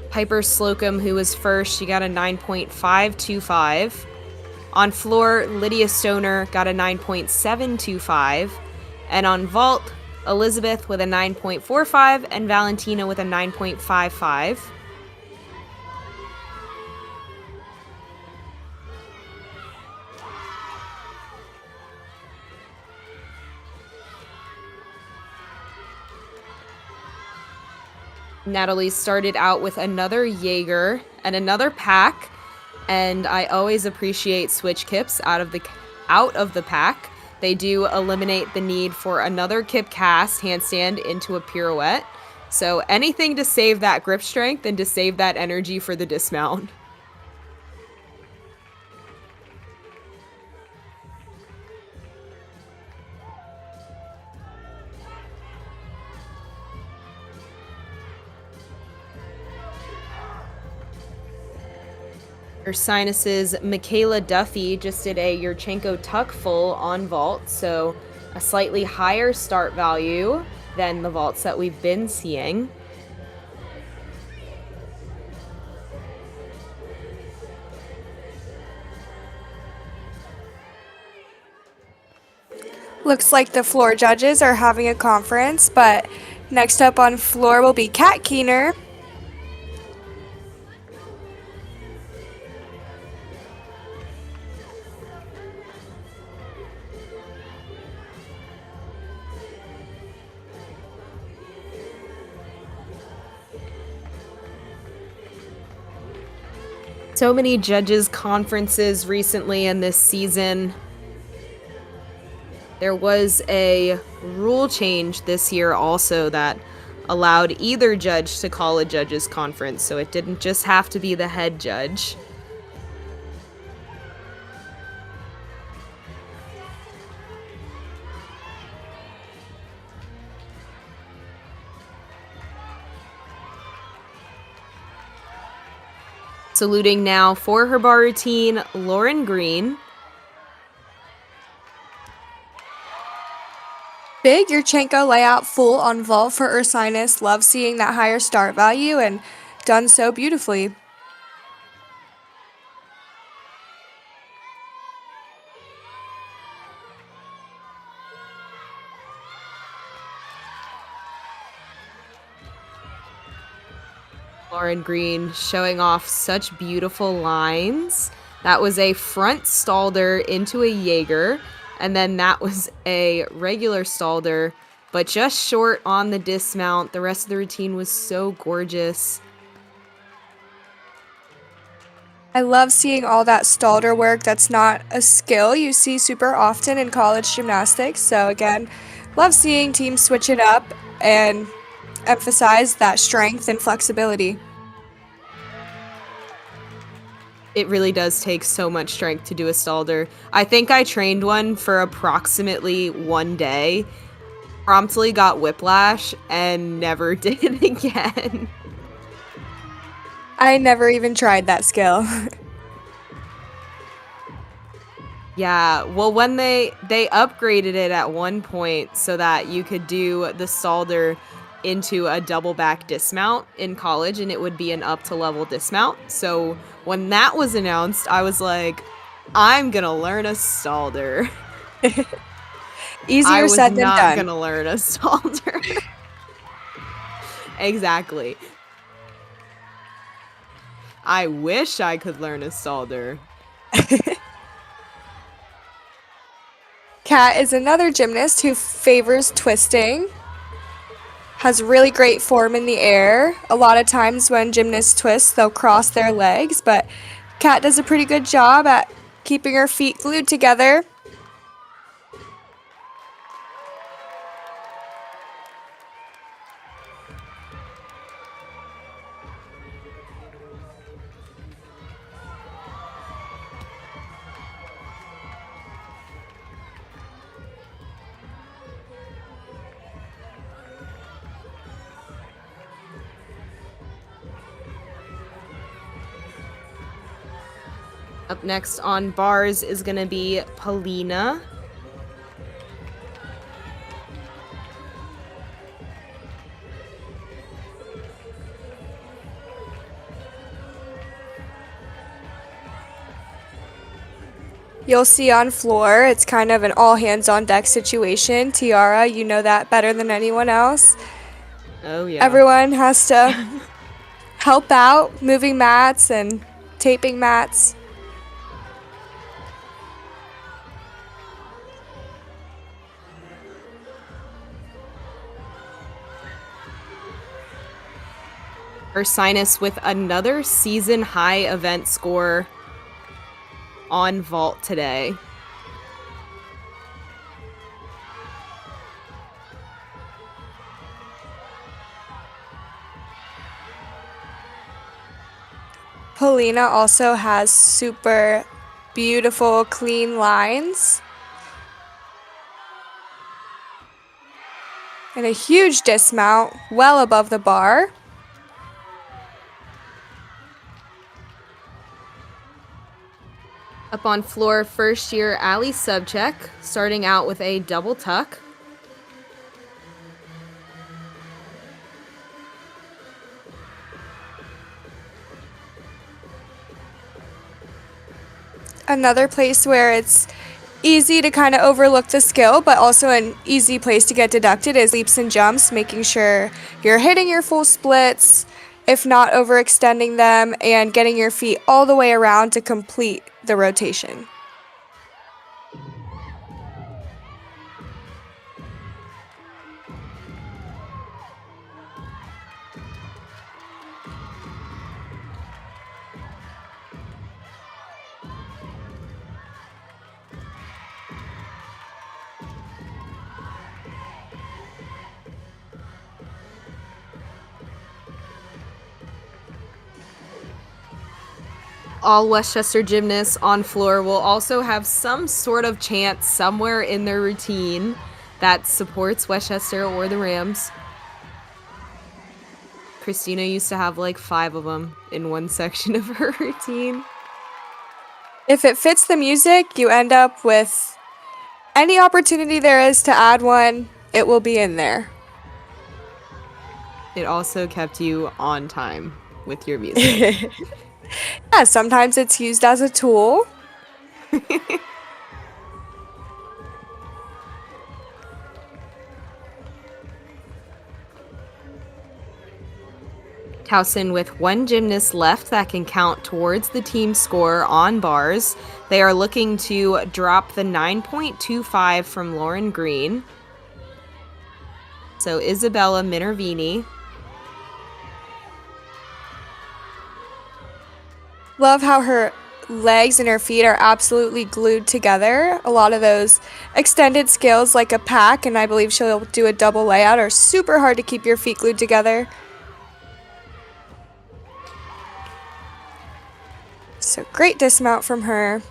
Piper Slocum, who was first, she got a 9.525. On floor, Lydia Stoner got a 9.725. And on vault, Elizabeth with a 9.45 and Valentina with a 9.55. Natalie started out with another Jaeger and another pack, and I always appreciate switch kips out of the pack. They do eliminate the need for another kip cast handstand into a pirouette. So anything to save that grip strength and to save that energy for the dismount. Ursinus's Michaela Duffy just did a Yurchenko tuck full on vault, so a slightly higher start value than the vaults that we've been seeing. Looks like the floor judges are having a conference, but next up on floor will be Kat Keener. So many judges' conferences recently in this season. There was a rule change this year also that allowed either judge to call a judges' conference, so it didn't just have to be the head judge. Saluting now for her bar routine, Lauren Green. Big Yurchenko layout full on vault for Ursinus. Love seeing that higher start value and done so beautifully. Lauren Green showing off such beautiful lines. That was a front stalder into a Jaeger, and then that was a regular stalder, but just short on the dismount. The rest of the routine was so gorgeous. I love seeing all that stalder work. That's not a skill you see super often in college gymnastics. So again, love seeing teams switch it up and emphasize that strength and flexibility. It really does take so much strength to do a stalder. I think I trained one for approximately 1 day, promptly got whiplash, and never did it again. I never even tried that skill. Yeah, well, when they upgraded it at one point so that you could do the stalder into a double back dismount in college, and it would be an up to level dismount. So when that was announced, I was like, I'm gonna learn a stalder. Easier said than done. I was not gonna learn a stalder. Exactly. I wish I could learn a stalder. Kat is another gymnast who favors twisting. Has really great form in the air. A lot of times when gymnasts twist, they'll cross their legs, but Kat does a pretty good job at keeping her feet glued together. Up next on bars is going to be Polina. You'll see on floor, it's kind of an all hands on deck situation. Tiara, you know that better than anyone else. Oh, yeah. Everyone has to help out, moving mats and taping mats. Ursinus with another season high event score on vault today. Polina also has super beautiful, clean lines. And a huge dismount, well above the bar. Up on floor, first year Ali Subcheck, starting out with a double tuck. Another place where it's easy to kind of overlook the skill, but also an easy place to get deducted is leaps and jumps, making sure you're hitting your full splits, if not overextending them, and getting your feet all the way around to complete the rotation. All Westchester gymnasts on floor will also have some sort of chant somewhere in their routine that supports Westchester or the Rams. Christina used to have like 5 of them in one section of her routine. If it fits the music, you end up with any opportunity there is to add one, it will be in there. It also kept you on time with your music. Yeah, sometimes it's used as a tool. Towson with one gymnast left that can count towards the team score on bars. They are looking to drop the 9.25 from Lauren Green. So Isabella Minervini. Love how her legs and her feet are absolutely glued together. A lot of those extended skills like a pack, and I believe she'll do a double layout, are super hard to keep your feet glued together. So great dismount from her.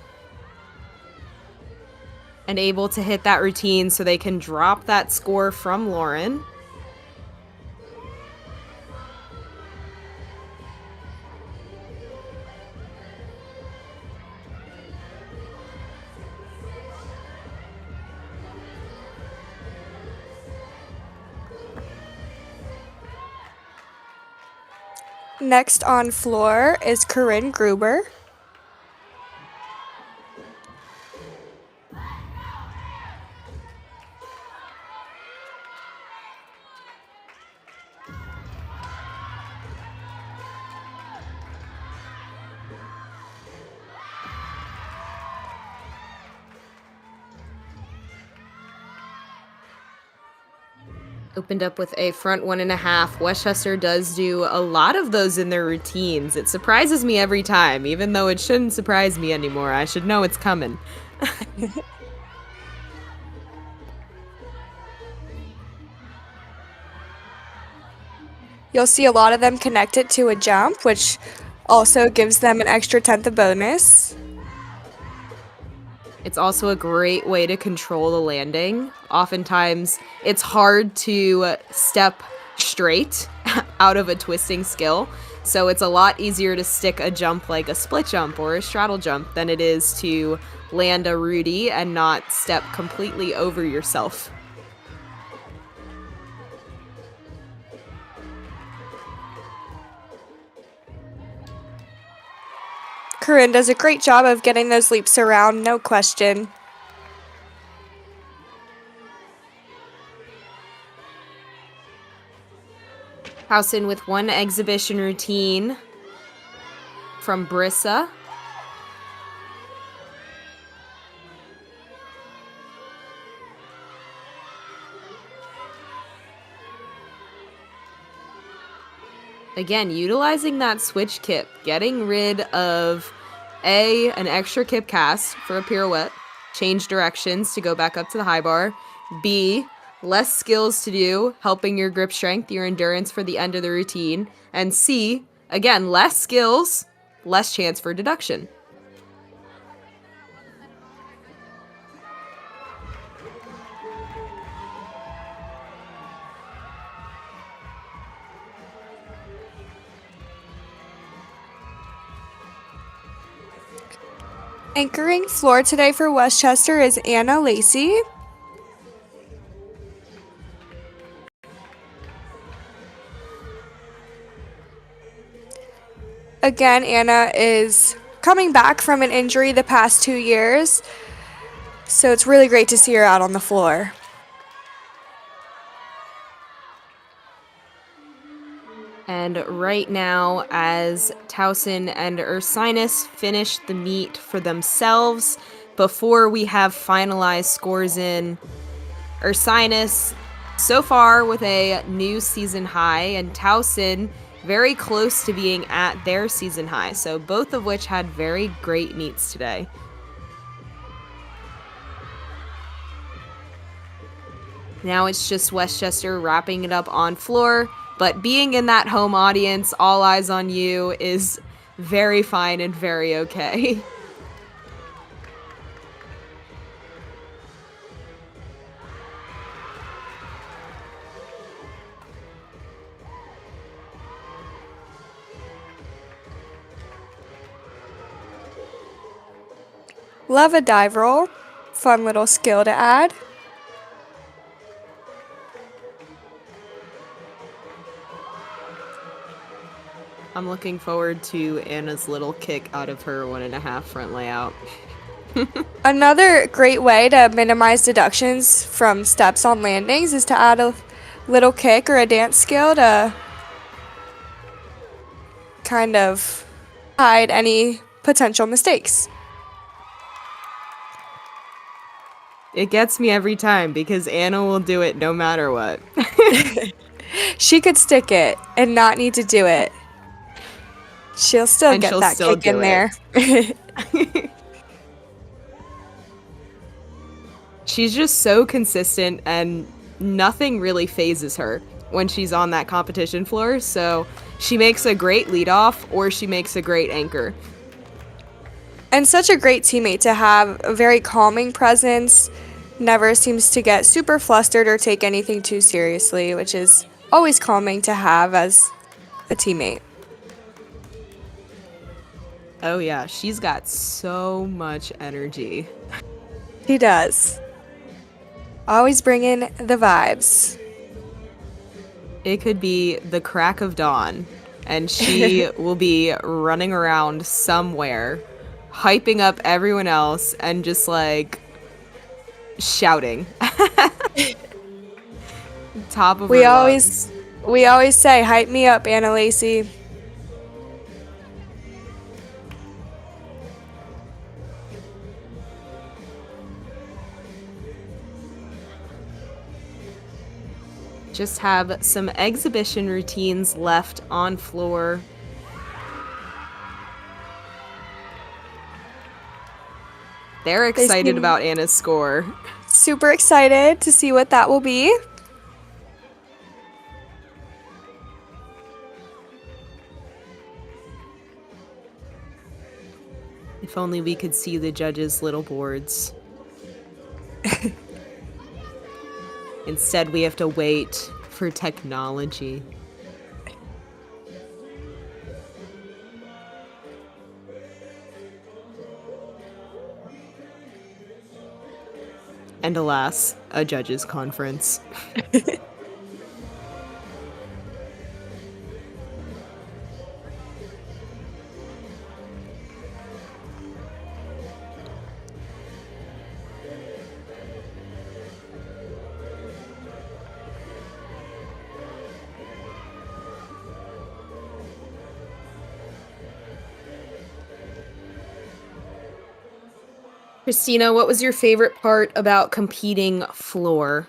And able to hit that routine so they can drop that score from Lauren. Next on floor is Corinne Gruber. Opened up with a front 1.5. Westchester does do a lot of those in their routines. It surprises me every time, even though it shouldn't surprise me anymore. I should know it's coming. You'll see a lot of them connected to a jump, which also gives them an extra 10th of bonus. It's also a great way to control the landing. Oftentimes, it's hard to step straight out of a twisting skill, so it's a lot easier to stick a jump like a split jump or a straddle jump than it is to land a Rudy and not step completely over yourself. Corinne does a great job of getting those leaps around, no question. Towson with one exhibition routine from Brissa. Again, utilizing that switch kip, getting rid of an extra kip cast for a pirouette, change directions to go back up to the high bar, B, less skills to do, helping your grip strength, your endurance for the end of the routine, and C, again, less skills, less chance for deduction. Anchoring floor today for Westchester is Anna Lacey. Again, Anna is coming back from an injury the past 2 years, so it's really great to see her out on the floor. And right now, as Towson and Ursinus finish the meet for themselves, before we have finalized scores in, Ursinus so far with a new season high, and Towson very close to being at their season high. So both of which had very great meets today. Now it's just Westchester wrapping it up on floor. But being in that home audience, all eyes on you, is very fine and very okay. Love a dive roll. Fun little skill to add. I'm looking forward to Anna's little kick out of her 1.5 front layout. Another great way to minimize deductions from steps on landings is to add a little kick or a dance skill to kind of hide any potential mistakes. It gets me every time because Anna will do it no matter what. She could stick it and not need to do it. She'll still get that kick in there. She's just so consistent and nothing really phases her when she's on that competition floor. So she makes a great leadoff or she makes a great anchor. And such a great teammate to have, a very calming presence, never seems to get super flustered or take anything too seriously, which is always calming to have as a teammate. Oh yeah, she's got so much energy. She does. Always bringing the vibes. It could be the crack of dawn, and she will be running around somewhere, hyping up everyone else, and just like shouting. Top of her lungs. We always say, hype me up, Anna Lacey. Just have some exhibition routines left on floor. They're excited about Anna's score. Super excited to see what that will be. If only we could see the judges' little boards. Instead, we have to wait for technology. And alas, a judges' conference. Christina, what was your favorite part about competing floor?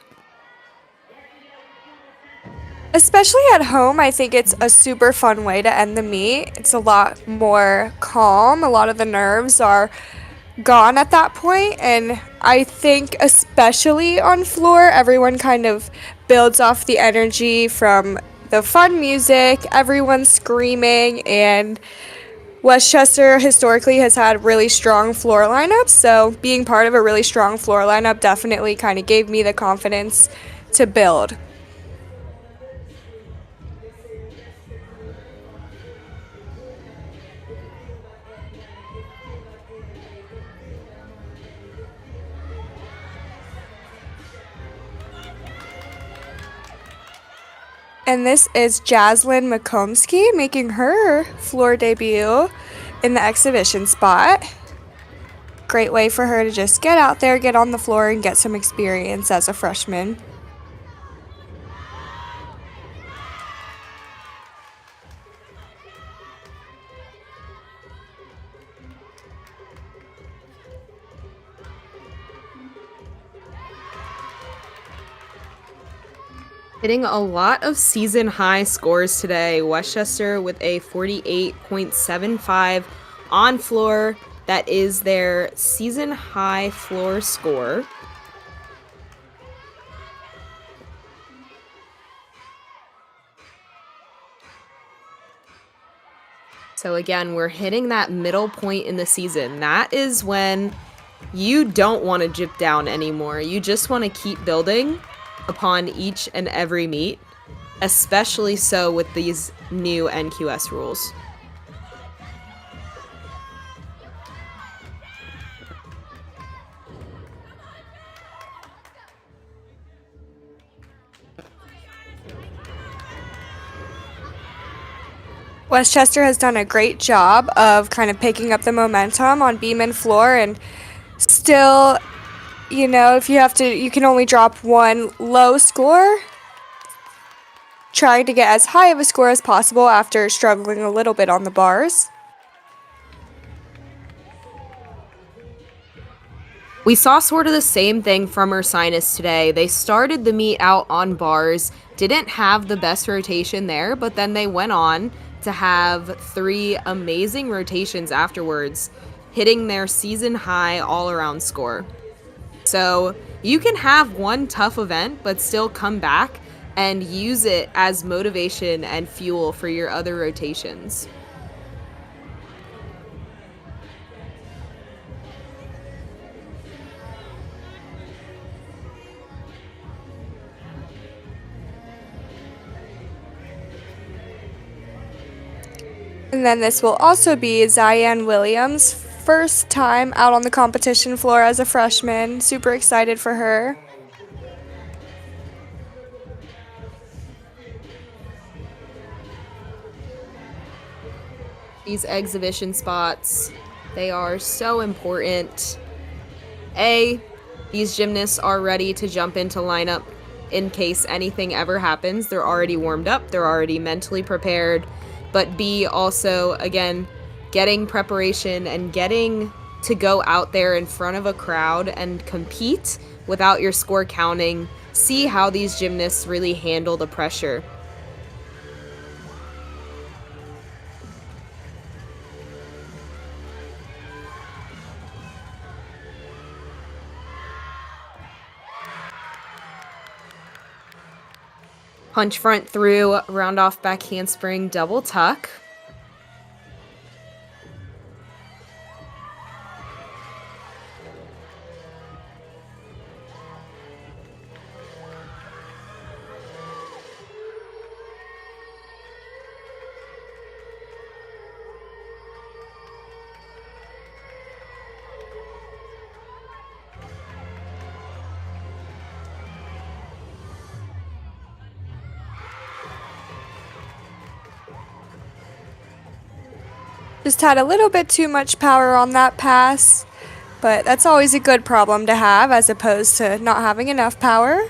Especially at home, I think it's a super fun way to end the meet. It's a lot more calm. A lot of the nerves are gone at that point, and I think especially on floor, everyone kind of builds off the energy from the fun music, everyone screaming, and Westchester historically has had really strong floor lineups, so being part of a really strong floor lineup definitely kind of gave me the confidence to build. And this is Jaslyn McComsky making her floor debut in the exhibition spot. Great way for her to just get out there, get on the floor, and get some experience as a freshman. Hitting a lot of season high scores today. Westchester with a 48.75 on floor. That is their season high floor score. So again, we're hitting that middle point in the season. That is when you don't want to dip down anymore. You just want to keep building upon each and every meet, especially so with these new NQS rules. Westchester has done a great job of kind of picking up the momentum on beam and floor, and still, if you can only drop one low score, trying to get as high of a score as possible after struggling a little bit on the bars. We saw sort of the same thing from Ursinus today. They started the meet out on bars, didn't have the best rotation there, but then they went on to have 3 amazing rotations afterwards, hitting their season high all-around score. So you can have one tough event, but still come back and use it as motivation and fuel for your other rotations. And then this will also be Ziane Williams' first time out on the competition floor as a freshman. Super excited for her. These exhibition spots, they are so important. These gymnasts are ready to jump into lineup in case anything ever happens. They're already warmed up, they're already mentally prepared. But B, also, again, getting preparation and getting to go out there in front of a crowd and compete without your score counting. See how these gymnasts really handle the pressure. Punch front through, round off back handspring, double tuck. Just had a little bit too much power on that pass, but that's always a good problem to have as opposed to not having enough power.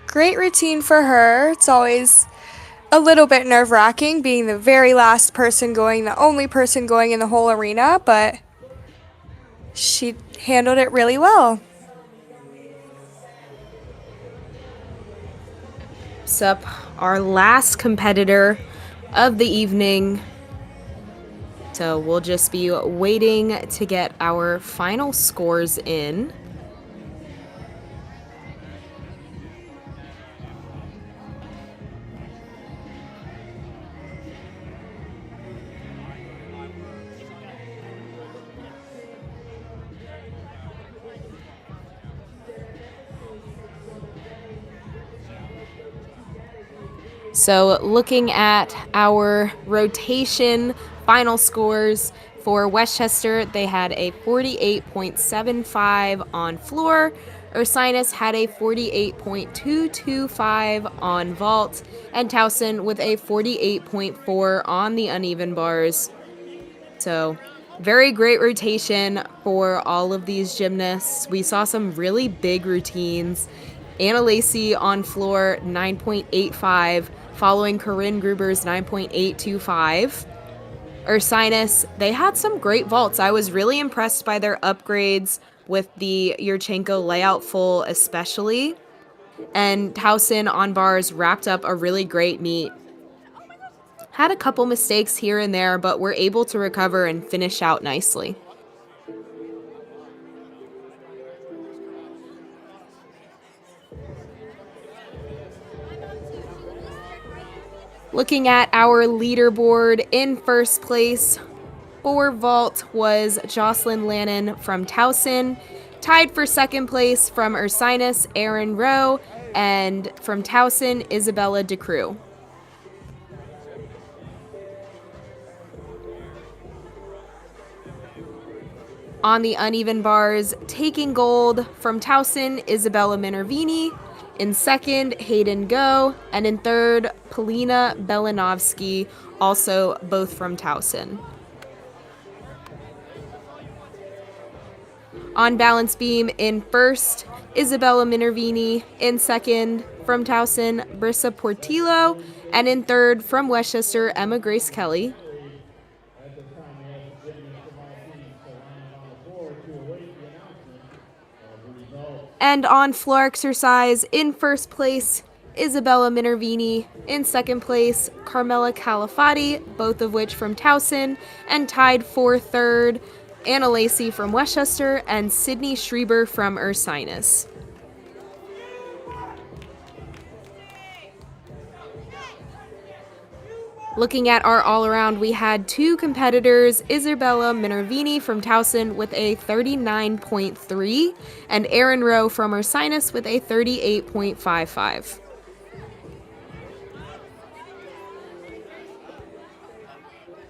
Great routine for her. It's always A little bit nerve-wracking being the very last person going, the only person going in the whole arena, but she handled it really well. Up our last competitor of the evening. So we'll just be waiting to get our final scores in. So looking at our rotation final scores for Westchester, they had a 48.75 on floor. Ursinus had a 48.225 on vault, and Towson with a 48.4 on the uneven bars. So very great rotation for all of these gymnasts. We saw some really big routines. Anna Lacey on floor, 9.85, following Corinne Gruber's 9.825. Ursinus, they had some great vaults. I was really impressed by their upgrades with the Yurchenko layout full especially. And Towson on bars wrapped up a really great meet. Had a couple mistakes here and there, but were able to recover and finish out nicely. Looking at our leaderboard, in first place for vault was Jocelyn Lannon from Towson. Tied for second place from Ursinus, Aaron Rowe, and from Towson, Isabella DeCrew. On the uneven bars, taking gold from Towson, Isabella Minervini. In second, Hayden Go, and in third, Polina Belinovsky, also both from Towson. On balance beam, in first, Isabella Minervini. In second, from Towson, Brissa Portillo, and in third, from Westchester, Emma Grace Kelly. And on floor exercise, in first place, Isabella Minervini. In second place, Carmela Calafati, both of which from Towson. And tied for third, Anna Lacey from Westchester and Sydney Schreiber from Ursinus. Looking at our all-around, we had two competitors, Isabella Minervini from Towson with a 39.3 and Aaron Rowe from Ursinus with a 38.55.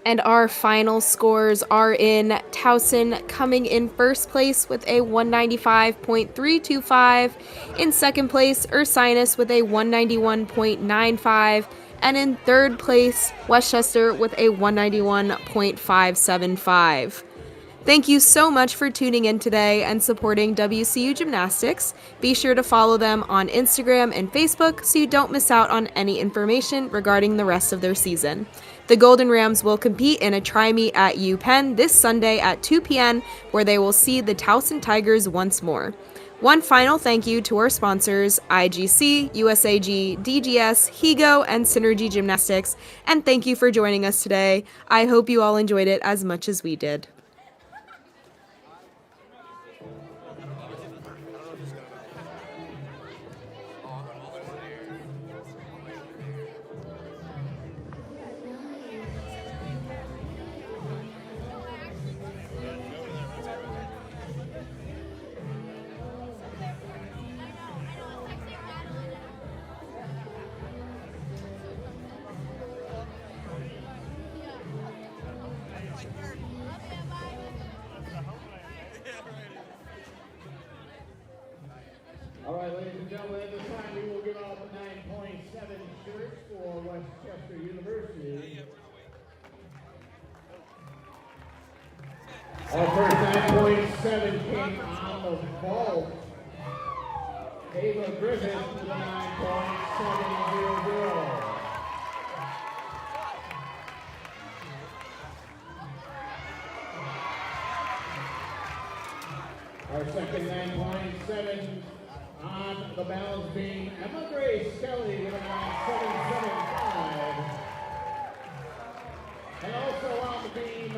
And our final scores are in Towson coming in first place with a 195.325, in second place Ursinus with a 191.95, and in third place, Westchester with a 191.575. Thank you so much for tuning in today and supporting WCU Gymnastics. Be sure to follow them on Instagram and Facebook so you don't miss out on any information regarding the rest of their season. The Golden Rams will compete in a tri-meet at UPenn this Sunday at 2 p.m. where they will see the Towson Tigers once more. One final thank you to our sponsors, IGC, USAG, DGS, Higo, and Synergy Gymnastics, and thank you for joining us today. I hope you all enjoyed it as much as we did. All right, ladies and gentlemen, at this time we will give out the 9.7 shirts for Westchester University. Our first 9.7 came on the vault. Ava Griffith with a 9.700. 9.7. On the balance beam, Emma Grace Kelly with a 9.775. And also on the beam,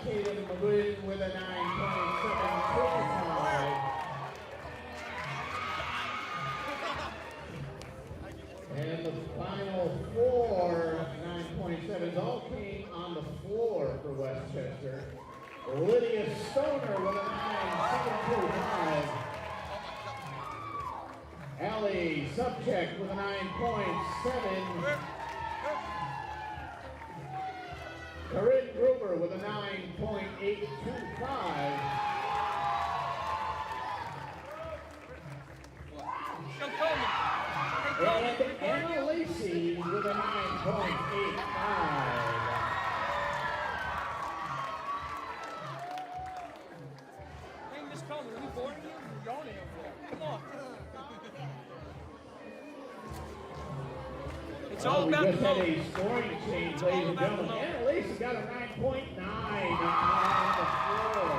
Kaden McGuinn with a 9.725. And the final four 9.7s all came on the floor for Westchester. Lydia Stoner with a 9.725. Allie Subject with a 9.7. Corinne Gruber with a 9.825. And Anna Lacey with a 9.85. Hey, Miss Coleman, are you bored again? You're yawning over there. Come on. It's all We about just the had motor. a scoring change, It's ladies all and about the gentlemen. motor. Anna Lacey got a 9.9 on the floor.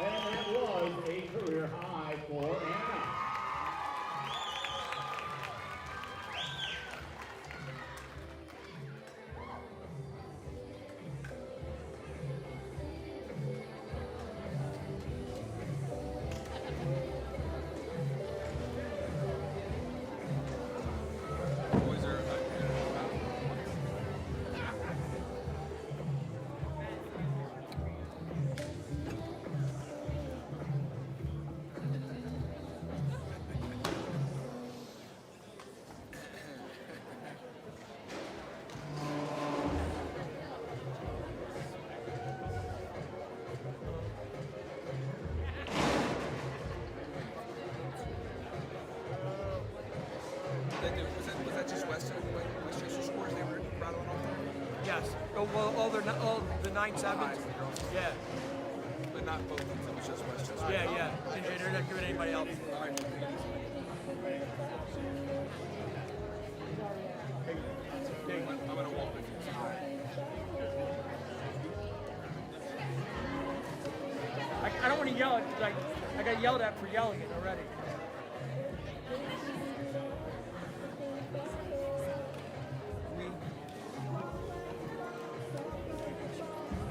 And that was a career high for Anna. Was that just Westchester scores they were rattling off there? Yes. Oh, well, all the 9.7s. Yeah. But not both of them, it was just Westchester. Yeah. They're not giving anybody else. All right. I'm going to walk with you. I don't want to yell it because I got yelled at for yelling it already.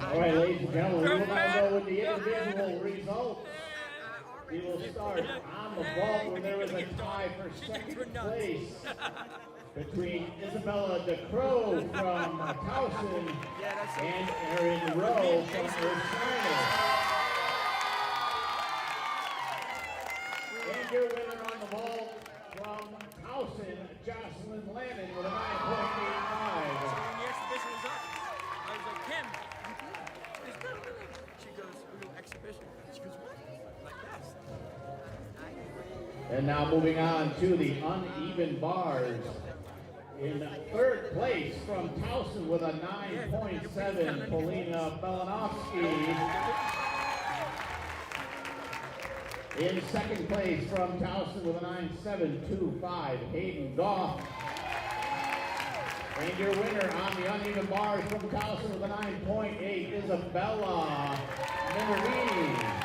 All right, ladies and gentlemen, we will now go with the individual results. We will start on the vault where there was a tie for second place between Isabella DeCrow from Towson and Erin Rowe from Ursinus. And your winner on the vault from Towson, Jocelyn Lannon with a 9.85. So when the exhibition was up, I was like, Kim, she goes, we do exhibition. She goes, what? I'm like, yes. And now moving on to the uneven bars. In third place from Towson with a 9.7, Polina Belanovsky. In second place from Towson with a 9.725, Hayden Goff. And your winner on the uneven bars from Towson with a 9.8, Isabella Minerini.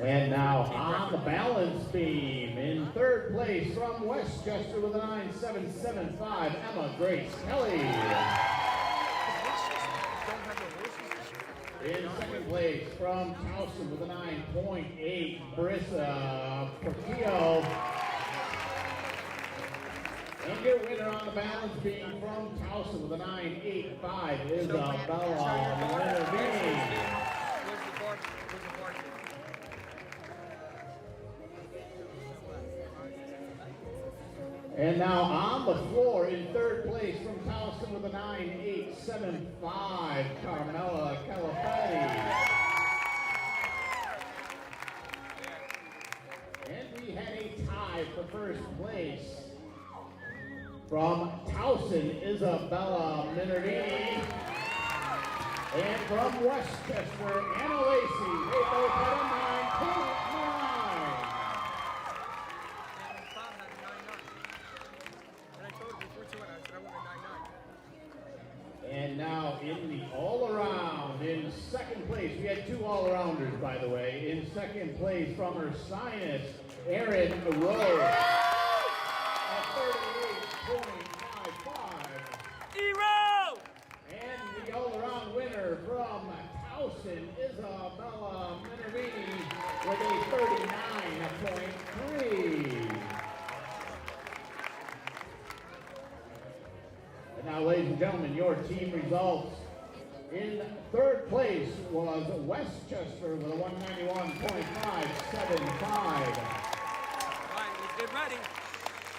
And now on the balance beam, in third place from Westchester with a 9.775, Emma Grace Kelly. In second place from Towson with a 9.8, Marissa Portillo. And your winner on the balance beam from Towson with a 9.85, Isabella Minerini. And now on the floor in third place from Towson with a 9.875, Carmela Calafati. And we had a tie for first place from Towson, Isabella Minerini. And from Westchester, Anna Lacey. They both had a 9.9. And I told her before she went, I said, I want a 9.9. now in the all-around, in second place, we had 2 all-arounders, by the way. In second place from Ursinus, Aaron Rowe at 38.55. Hero! And the all-around winner from Towson, Isabella Minervini, with a 39.3. And now, ladies and gentlemen, your team results. In third place was Westchester with a 191.575. All right, let's get ready.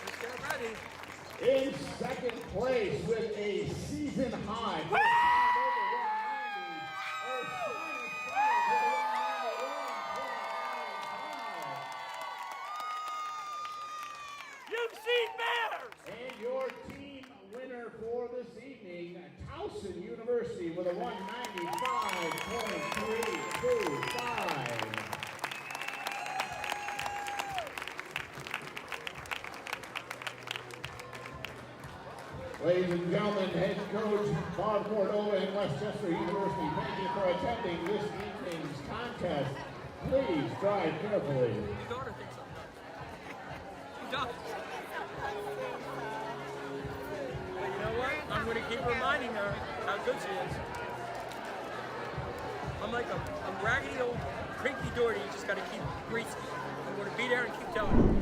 Let's get ready. In second place with a season high, first time over 190, Ursinus with a 191.5. UC Bears! And your team winner for this evening, Towson University with a 195.325. Ladies and gentlemen, head coach Bob Cordova and Westchester University, thank you for attending this evening's contest. Please drive carefully. Your daughter thinks I'm nuts. She does. But you know what? I'm going to keep reminding her how good she is. I'm like a raggedy old creaky door that you just got to keep greasing. I'm going to be there and keep telling her.